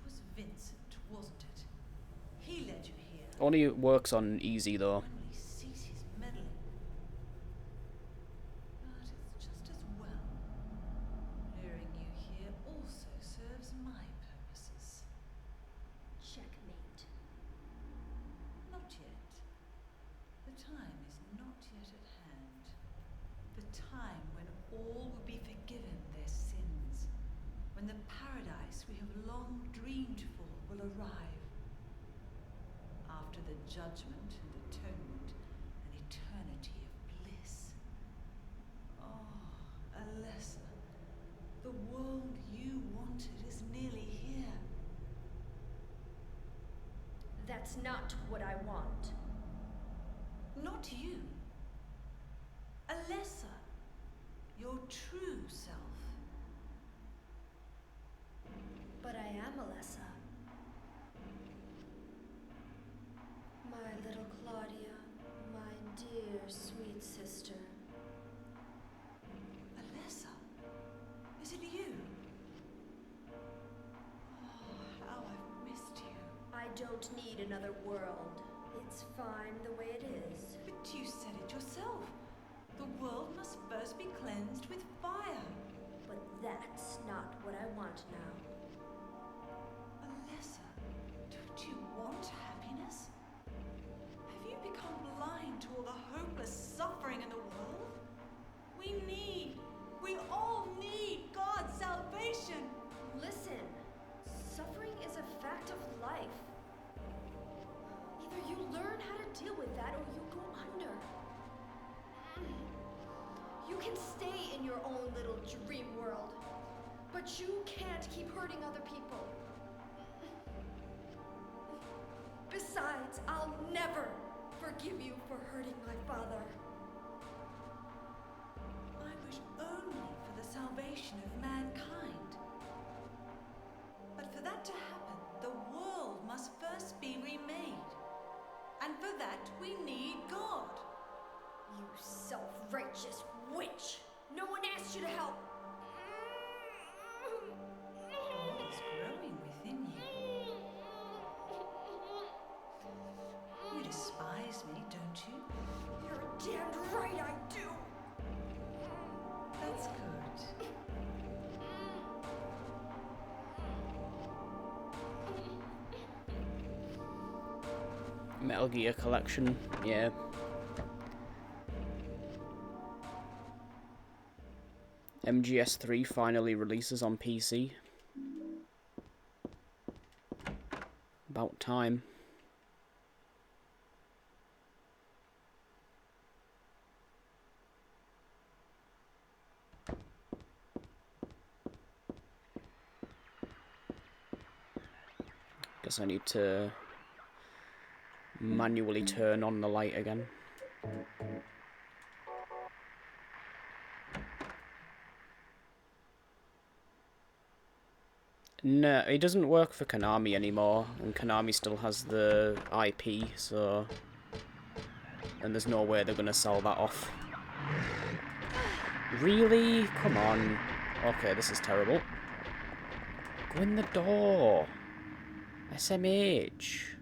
was Vincent, wasn't it? He led you here. Only works on easy, though. Finally cease his meddling. But it's just as well. Luring you here also serves my purposes. Checkmate. Not yet. The time is not yet at hand. The time when all will be forgiven their sins. When the paradise we have long dreamed for will arrive. After the judgment and atonement, an eternity of bliss. Oh, Alessa, the world you wanted is nearly here. That's not what I want. Not you. Alessa, your true self. But I am Alessa. My little Claudia, my dear sweet sister. Alessa, is it you? Oh, how I've missed you. I don't need another world. It's fine the way it is. But you said it yourself. The world must first be cleansed with fire. But that's not what I want now. Alessa, don't you want happiness? Have you become blind to all the hopeless suffering in the world? We all need God's salvation. Listen, suffering is a fact of life. Either you learn how to deal with that or you go under. You can stay in your own little dream world, but you can't keep hurting other people. Besides, I'll never forgive you for hurting my father. I wish only for the salvation of mankind. But for that to happen, the world must first be remade. And for that, we need God. You self-righteous witch! No one asked you to help! God is growing within you. You despise me, don't you? You're damned right I do! That's good. Metal Gear Collection, yeah. MGS3 finally releases on PC. About time. Guess I need to manually turn on the light again. No, it doesn't work for Konami anymore, and Konami still has the IP, so... And there's no way they're gonna sell that off. Really? Come on. Okay, this is terrible. Go in the door. SMH.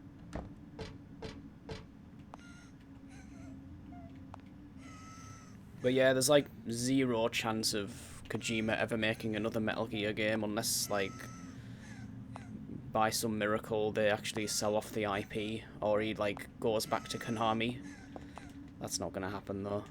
But yeah, there's like 0 chance of Kojima ever making another Metal Gear game unless, like, by some miracle they actually sell off the IP or he, like, goes back to Konami. That's not gonna happen though.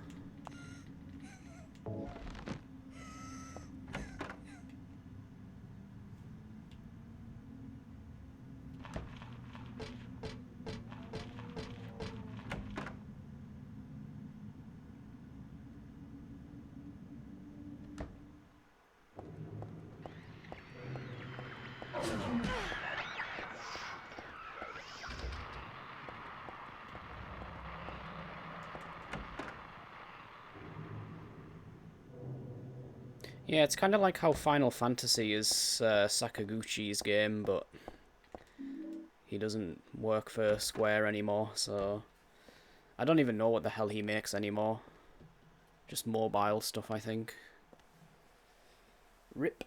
Yeah, it's kind of like how Final Fantasy is Sakaguchi's game, but he doesn't work for Square anymore, so... I don't even know what the hell he makes anymore. Just mobile stuff, I think. RIP.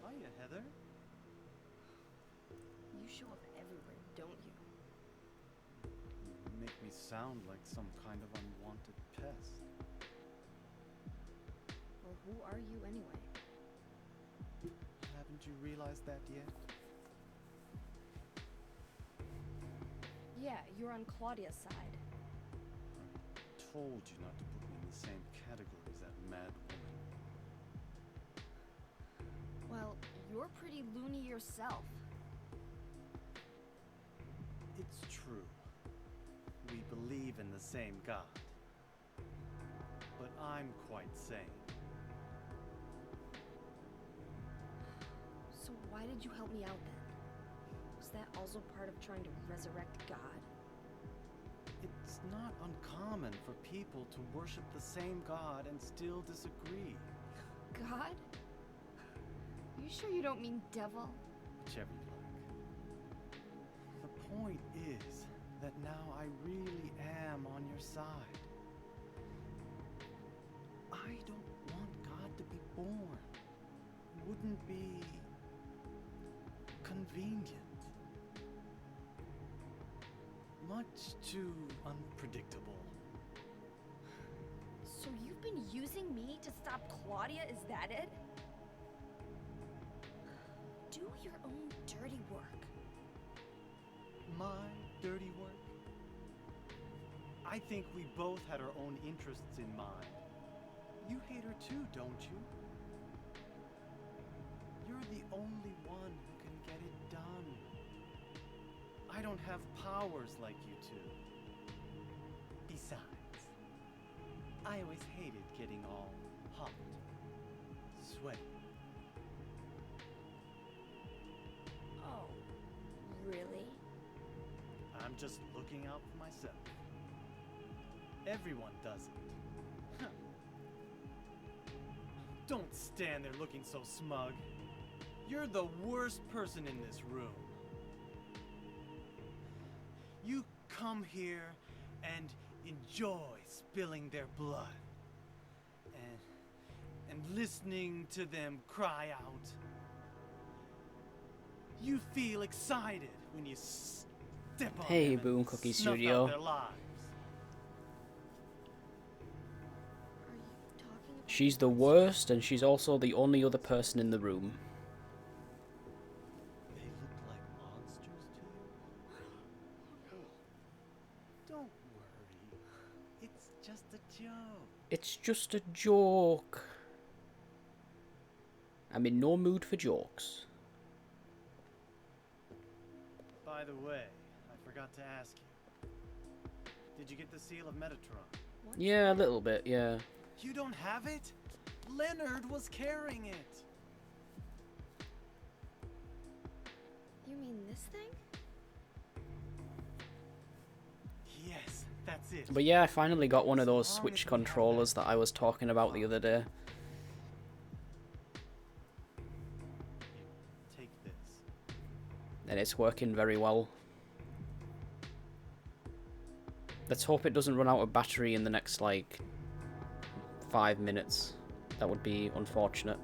Hiya, Heather. You show up everywhere, don't you? You make me sound like some kind of unwanted pest. Well, who are you anyway? Haven't you realized that yet? Yeah, you're on Claudia's side. I told you not to put me in the same category as that mad woman. Well, you're pretty loony yourself. It's true. We believe in the same God. But I'm quite sane. So why did you help me out then? Was that also part of trying to resurrect God? It's not uncommon for people to worship the same God and still disagree. God? You sure you don't mean devil? Whichever you like. The point is that now I really am on your side. I don't want God to be born. Wouldn't be convenient. Much too unpredictable. So you've been using me to stop Claudia, is that it? Do your own dirty work. My dirty work? I think we both had our own interests in mind. You hate her too, don't you? You're the only one who can get it done. I don't have powers like you two. Besides, I always hated getting all hot, sweaty. Oh, really? I'm just looking out for myself. Everyone does it. Huh. Don't stand there looking so smug. You're the worst person in this room. You come here and enjoy spilling their blood and listening to them cry out. You feel excited when you step on Hey, them Boom and Cookie snuff Studio. out their lives. Are you talking about She's the worst, and she's also the only other person in the room. They look like monsters to you? Don't worry. just a joke. I'm in no mood for jokes. By the way, I forgot to ask you. Did you get the seal of Metatron? Yeah, a little bit, yeah. You don't have it? Leonard was carrying it. You mean this thing? Yes, that's it. But yeah, I finally got one of those Switch controllers that I was talking about the other day. Take this. And it's working very well. Let's hope it doesn't run out of battery in the next, like, 5 minutes. That would be unfortunate.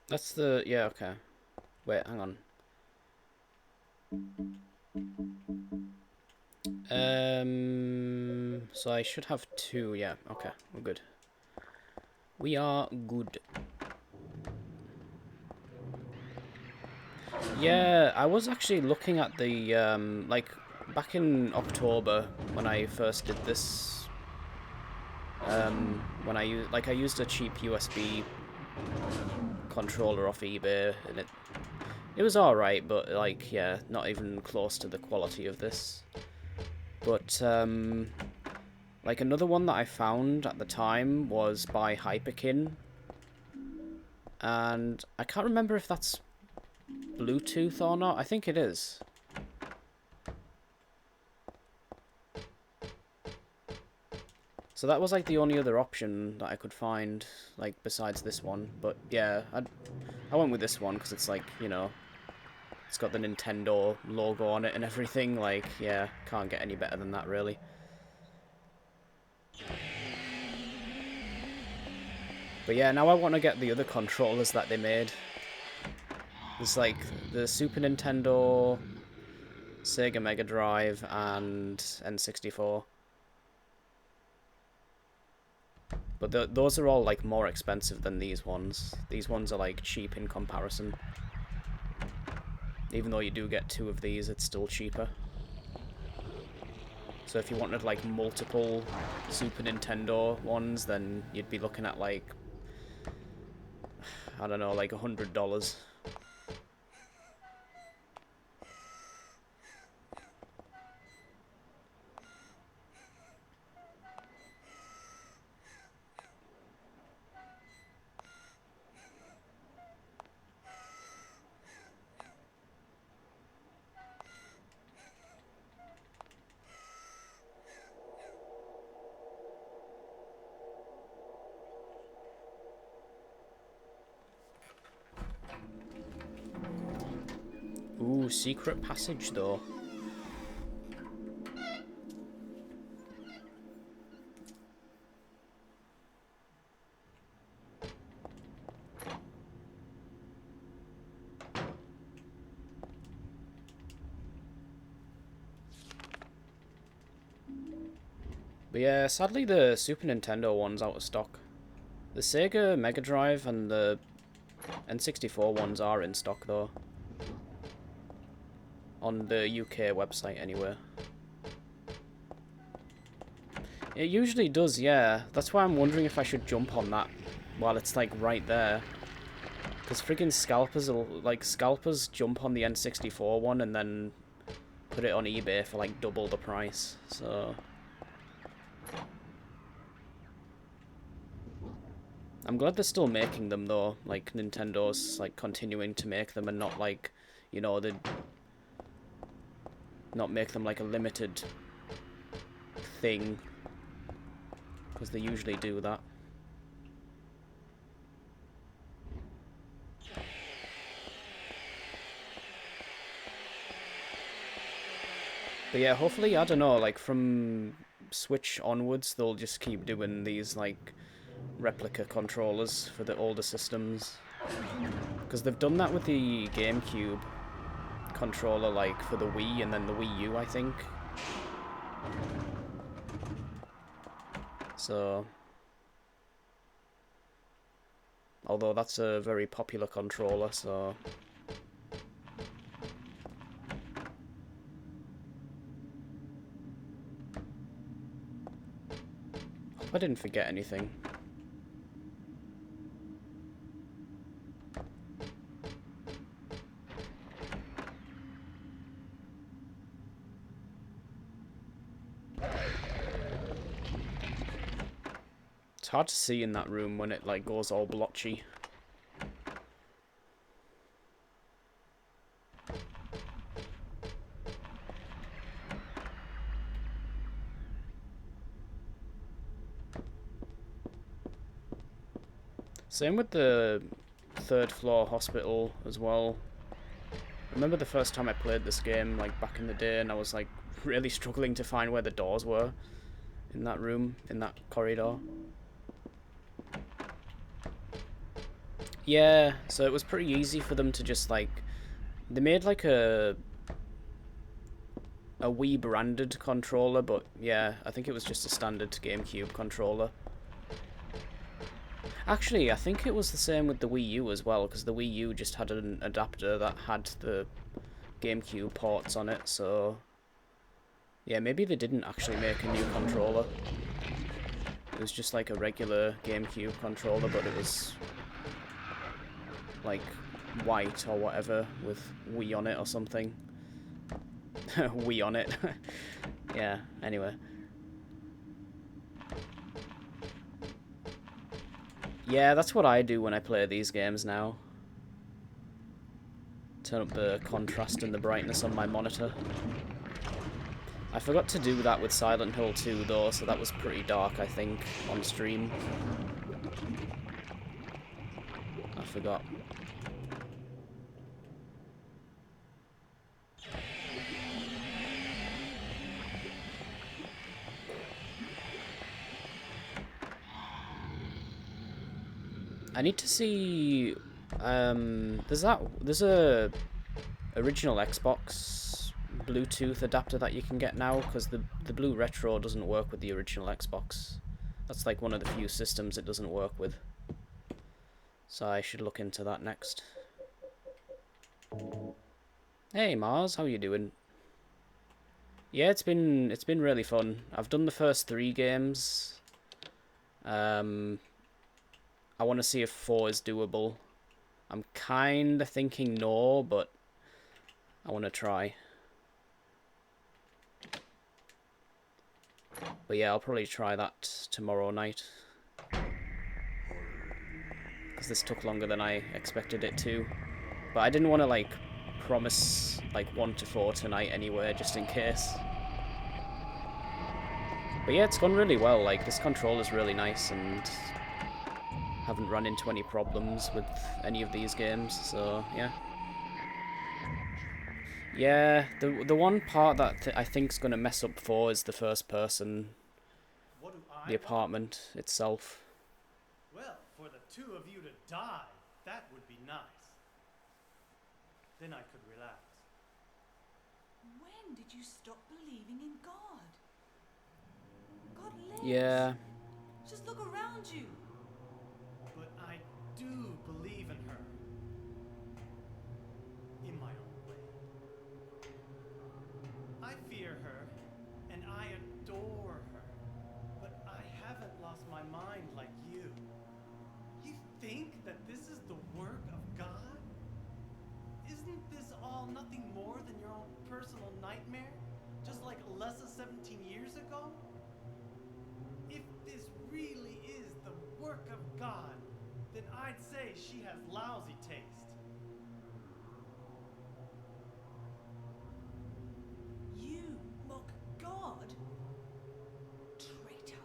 That's the... yeah, okay. Wait, hang on. So I should have 2, yeah, okay, we're good. We are good. Yeah, I was actually looking at the, like, back in October, when I first did this, when I used a cheap USB controller off eBay, and it was alright, but, like, yeah, not even close to the quality of this. But, like, another one that I found at the time was by Hyperkin, and I can't remember if that's Bluetooth or not. I think it is. So that was, like, the only other option that I could find, like, besides this one. But, yeah, I went with this one because it's, like, you know, it's got the Nintendo logo on it and everything. Like, yeah, can't get any better than that, really. But yeah, now I want to get the other controllers that they made. There's, like, the Super Nintendo, Sega Mega Drive, and N64. But those are all, like, more expensive than these ones. These ones are, like, cheap in comparison. Even though you do get 2 of these, it's still cheaper. So if you wanted, like, multiple Super Nintendo ones, then you'd be looking at, like, I don't know, like $100. Ooh, secret passage, though. But yeah, sadly the Super Nintendo one's out of stock. The Sega Mega Drive and the N64 ones are in stock, though. On the UK website, anyway. It usually does, yeah. That's why I'm wondering if I should jump on that while it's, like, right there. Because friggin' scalpers jump on the N64 one and then put it on eBay for, like, double the price, so... I'm glad they're still making them, though. Like, Nintendo's, like, continuing to make them and not, like, you know, they not make them, like, a limited thing. Because they usually do that. But yeah, hopefully, I don't know, like, from Switch onwards, they'll just keep doing these, like, replica controllers for the older systems. Because they've done that with the GameCube controller, like, for the Wii and then the Wii U, I think. So, although that's a very popular controller, so... Hope I didn't forget anything. It's hard to see in that room when it like goes all blotchy. Same with the third floor hospital as well. I remember the first time I played this game, like back in the day, and I was like really struggling to find where the doors were in that room, in that corridor. Yeah, so it was pretty easy for them to just like... They made like a Wii branded controller, but yeah, I think it was just a standard GameCube controller. Actually, I think it was the same with the Wii U as well, because the Wii U just had an adapter that had the GameCube ports on it, so... Yeah, maybe they didn't actually make a new controller. It was just like a regular GameCube controller, but it was... like, white or whatever, with Wii on it or something. Wii on it. Yeah, anyway. Yeah, that's what I do when I play these games now. Turn up the contrast and the brightness on my monitor. I forgot to do that with Silent Hill 2 though, so that was pretty dark, I think, on stream. I forgot. I need to see... there's a original Xbox Bluetooth adapter that you can get now, because the Blue Retro doesn't work with the original Xbox. That's like one of the few systems it doesn't work with. So I should look into that next. Hey Mars, how you doing? Yeah, it's been really fun. I've done the first 3 games. I want to see if 4 is doable. I'm kind of thinking no, but I want to try. But yeah, I'll probably try that tomorrow night. Because this took longer than I expected it to. But I didn't want to, like, promise, like, 1 to 4 tonight anyway, just in case. But yeah, it's gone really well. Like, this controller's really nice, and haven't run into any problems with any of these games, so yeah. Yeah, the one part that I think's gonna mess up 4 is the first person, What do I the want? apartment itself. Well, for the 2 of you to die, that would be nice. Then I could relax. When did you stop believing in God? God lives. Yeah, Just look around you. But I do believe in her. In my own way. I fear her, and I adore her. But I haven't lost my mind like you. You think that this is the work of God? Isn't this all nothing more than your own personal nightmare? Just like Alessa 17 years ago? If this really is the work of God, then I'd say she has lousy taste. You mock God? Traitor.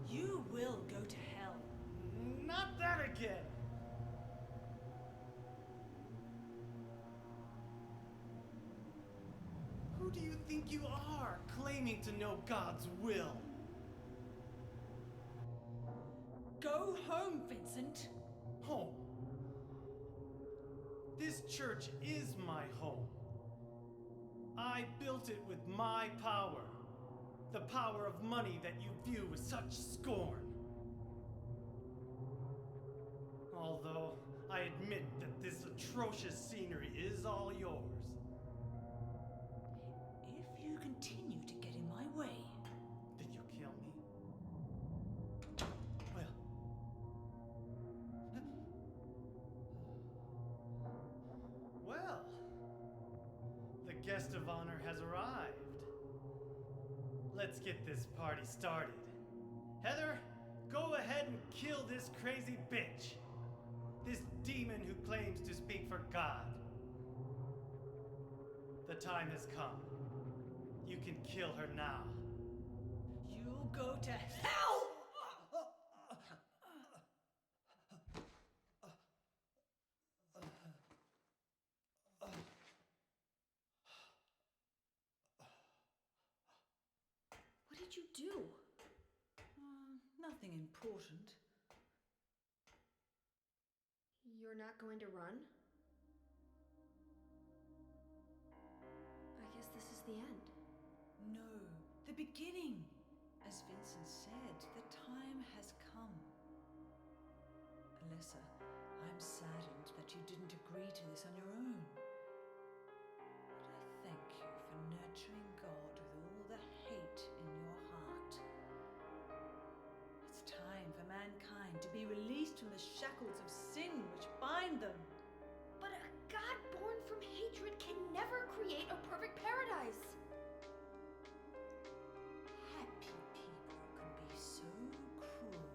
You will go to hell. Not that again! Who do you think you are, claiming to know God's will? Go home, Vincent. Home. This church is my home. I built it with my power. The power of money that you view with such scorn. Although I admit that this atrocious scenery is all yours. If you continue to get in my way, Did you kill me? Well. Well. The guest of honor has arrived. Let's get this party started. Heather, go ahead and kill this crazy bitch. This demon who claims to speak for God. The time has come. You can kill her now. you'll go to hell! What did you do? Nothing important. You're not going to run? I guess this is the end. No, the beginning. As Vincent said, the time has come. Alessa, I'm saddened that you didn't agree to this on your own. But I thank you for nurturing God with all the hate in your heart. It's time for mankind to be released from the shackles of sin which bind them. But a god born from hatred can never create a perfect paradise. Happy people can be so cruel.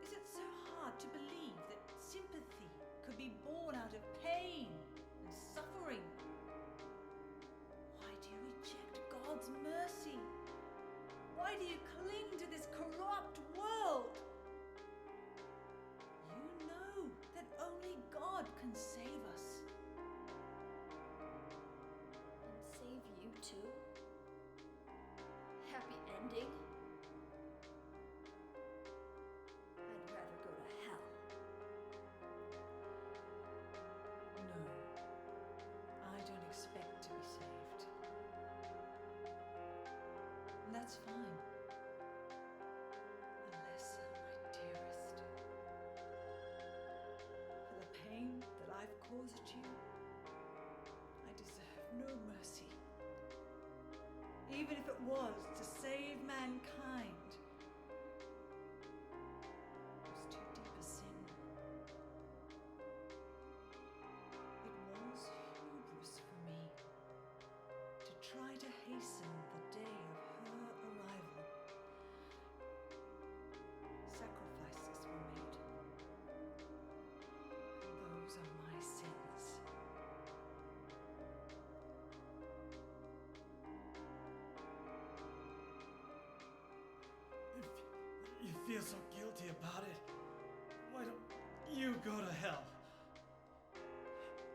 Is it so hard to believe that sympathy could be born out of pain and suffering? Why do you reject God's mercy? Why do you cling to this corrupt world? You know that only God can save us. And save you too? Happy ending? I'd rather go to hell. No, I don't expect to be saved. And that's fine. Alessa, my dearest. For the pain that I've caused you, I deserve no mercy. Even if it was to save mankind. It was too deep a sin. It was hubris for me to try to hasten the day of her arrival. Sacrifices were made. And those are my sins. If you feel so guilty about it, why don't you go to hell?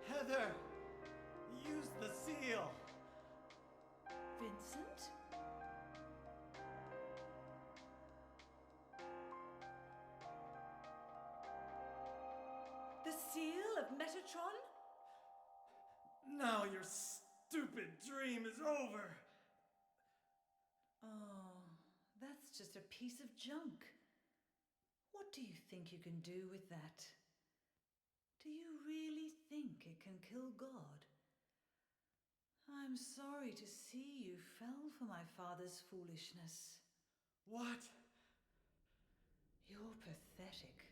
Heather, use the seal. Vincent? The seal of Metatron? Now your stupid dream is over. Oh, that's just a piece of junk. What do you think you can do with that? Do you really think it can kill God? I'm sorry to see you fell for my father's foolishness. What? You're pathetic.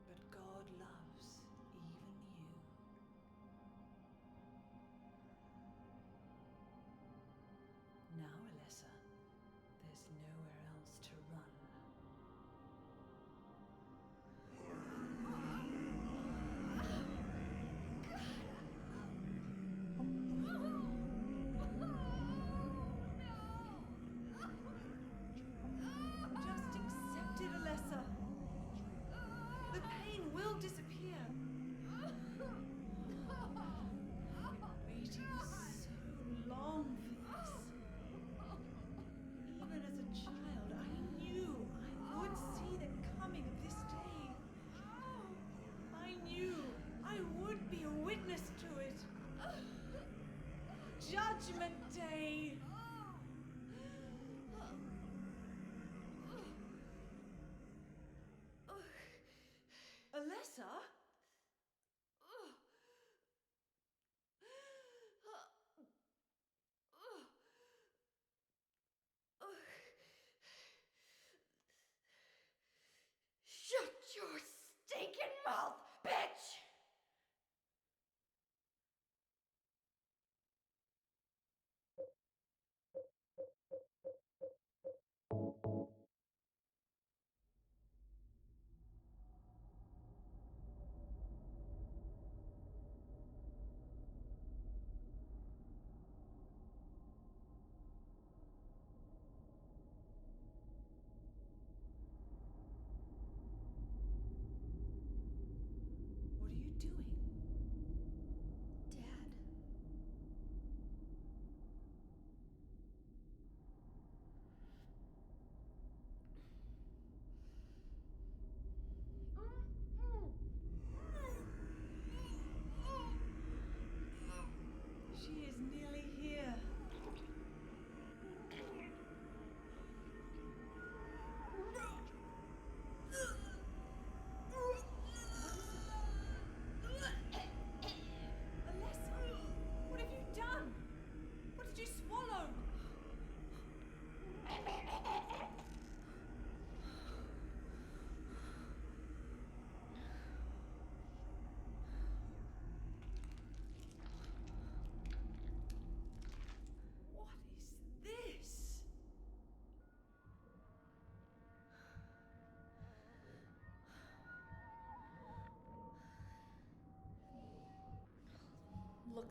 But God loves even you. Now, Alessa, there's nowhere else to run. Just accept it, Alessa. The pain will disappear. I've been waiting so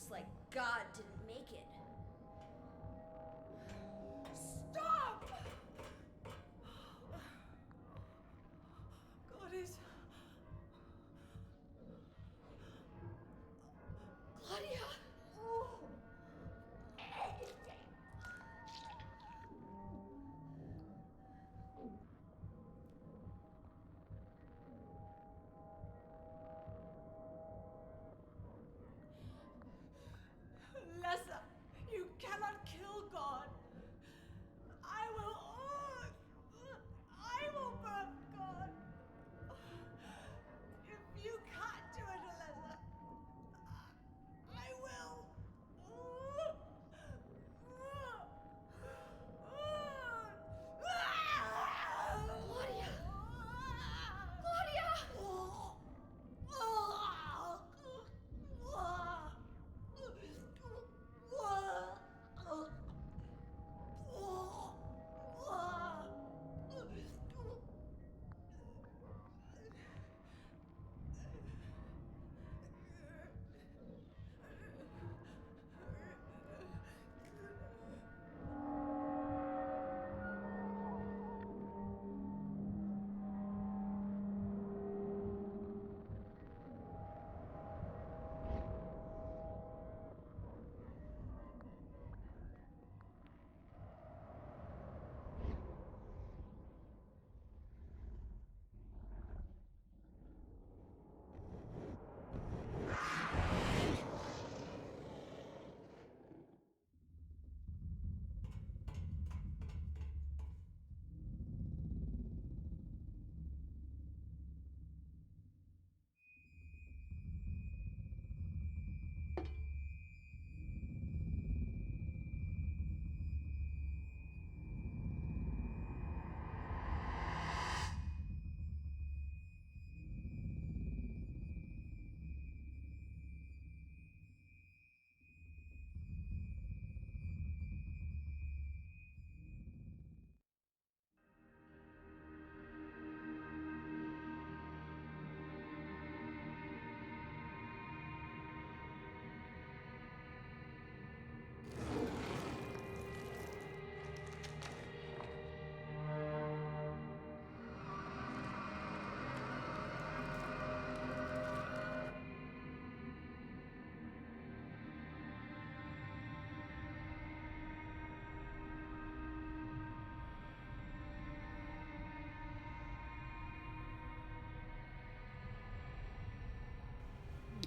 Looks like God didn't make it. Stop! God is... Claudia! Lessa, you cannot kill God. I will burn God. If you can't do it, Alessa, I will. Claudia! Claudia!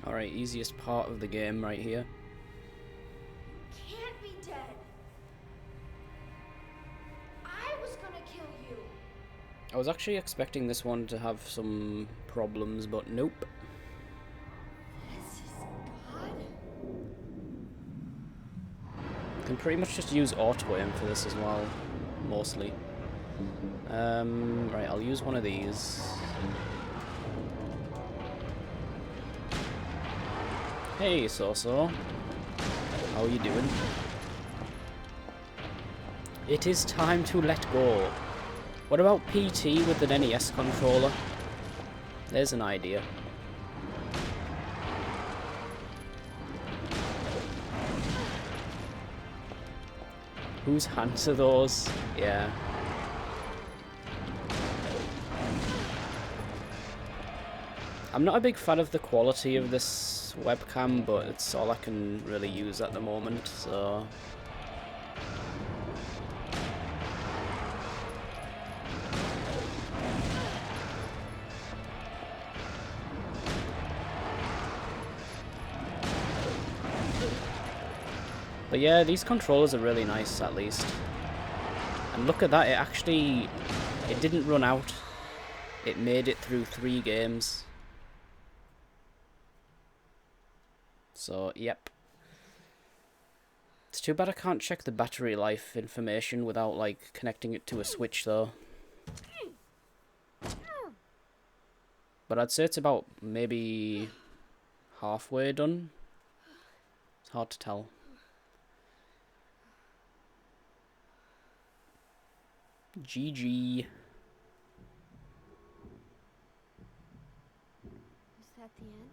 Alright, easiest part of the game right here. Can't be dead. I was gonna kill you. I was actually expecting this one to have some problems, but nope. This is God? You can pretty much just use auto aim for this as well, mostly. Right, I'll use one of these. Hey, So-So. How are you doing? It is time to let go. What about PT with an NES controller? There's an idea. Whose hands are those? Yeah. I'm not a big fan of the quality of this webcam, but it's all I can really use at the moment, so... But yeah, these controllers are really nice, at least. And look at that, it didn't run out. It made it through 3 games. So, yep. It's too bad I can't check the battery life information without, like, connecting it to a switch, though. But I'd say it's about maybe halfway done. It's hard to tell. GG. Is that the end?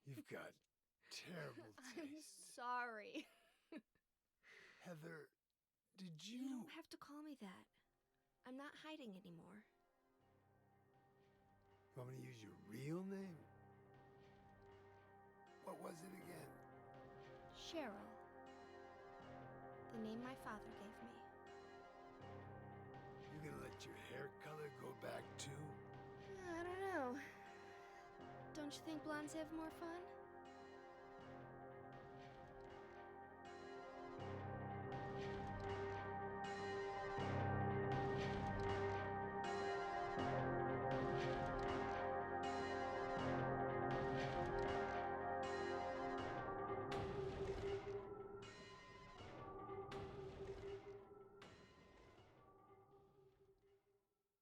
You've got terrible I'm taste. sorry. Heather, did You you... don't have to call me that. I'm not hiding anymore. You want me to use your real name? What was it again? Cheryl. The name my father gave me. You gonna let your hair color go back too? I don't know. Don't you think blondes have more fun?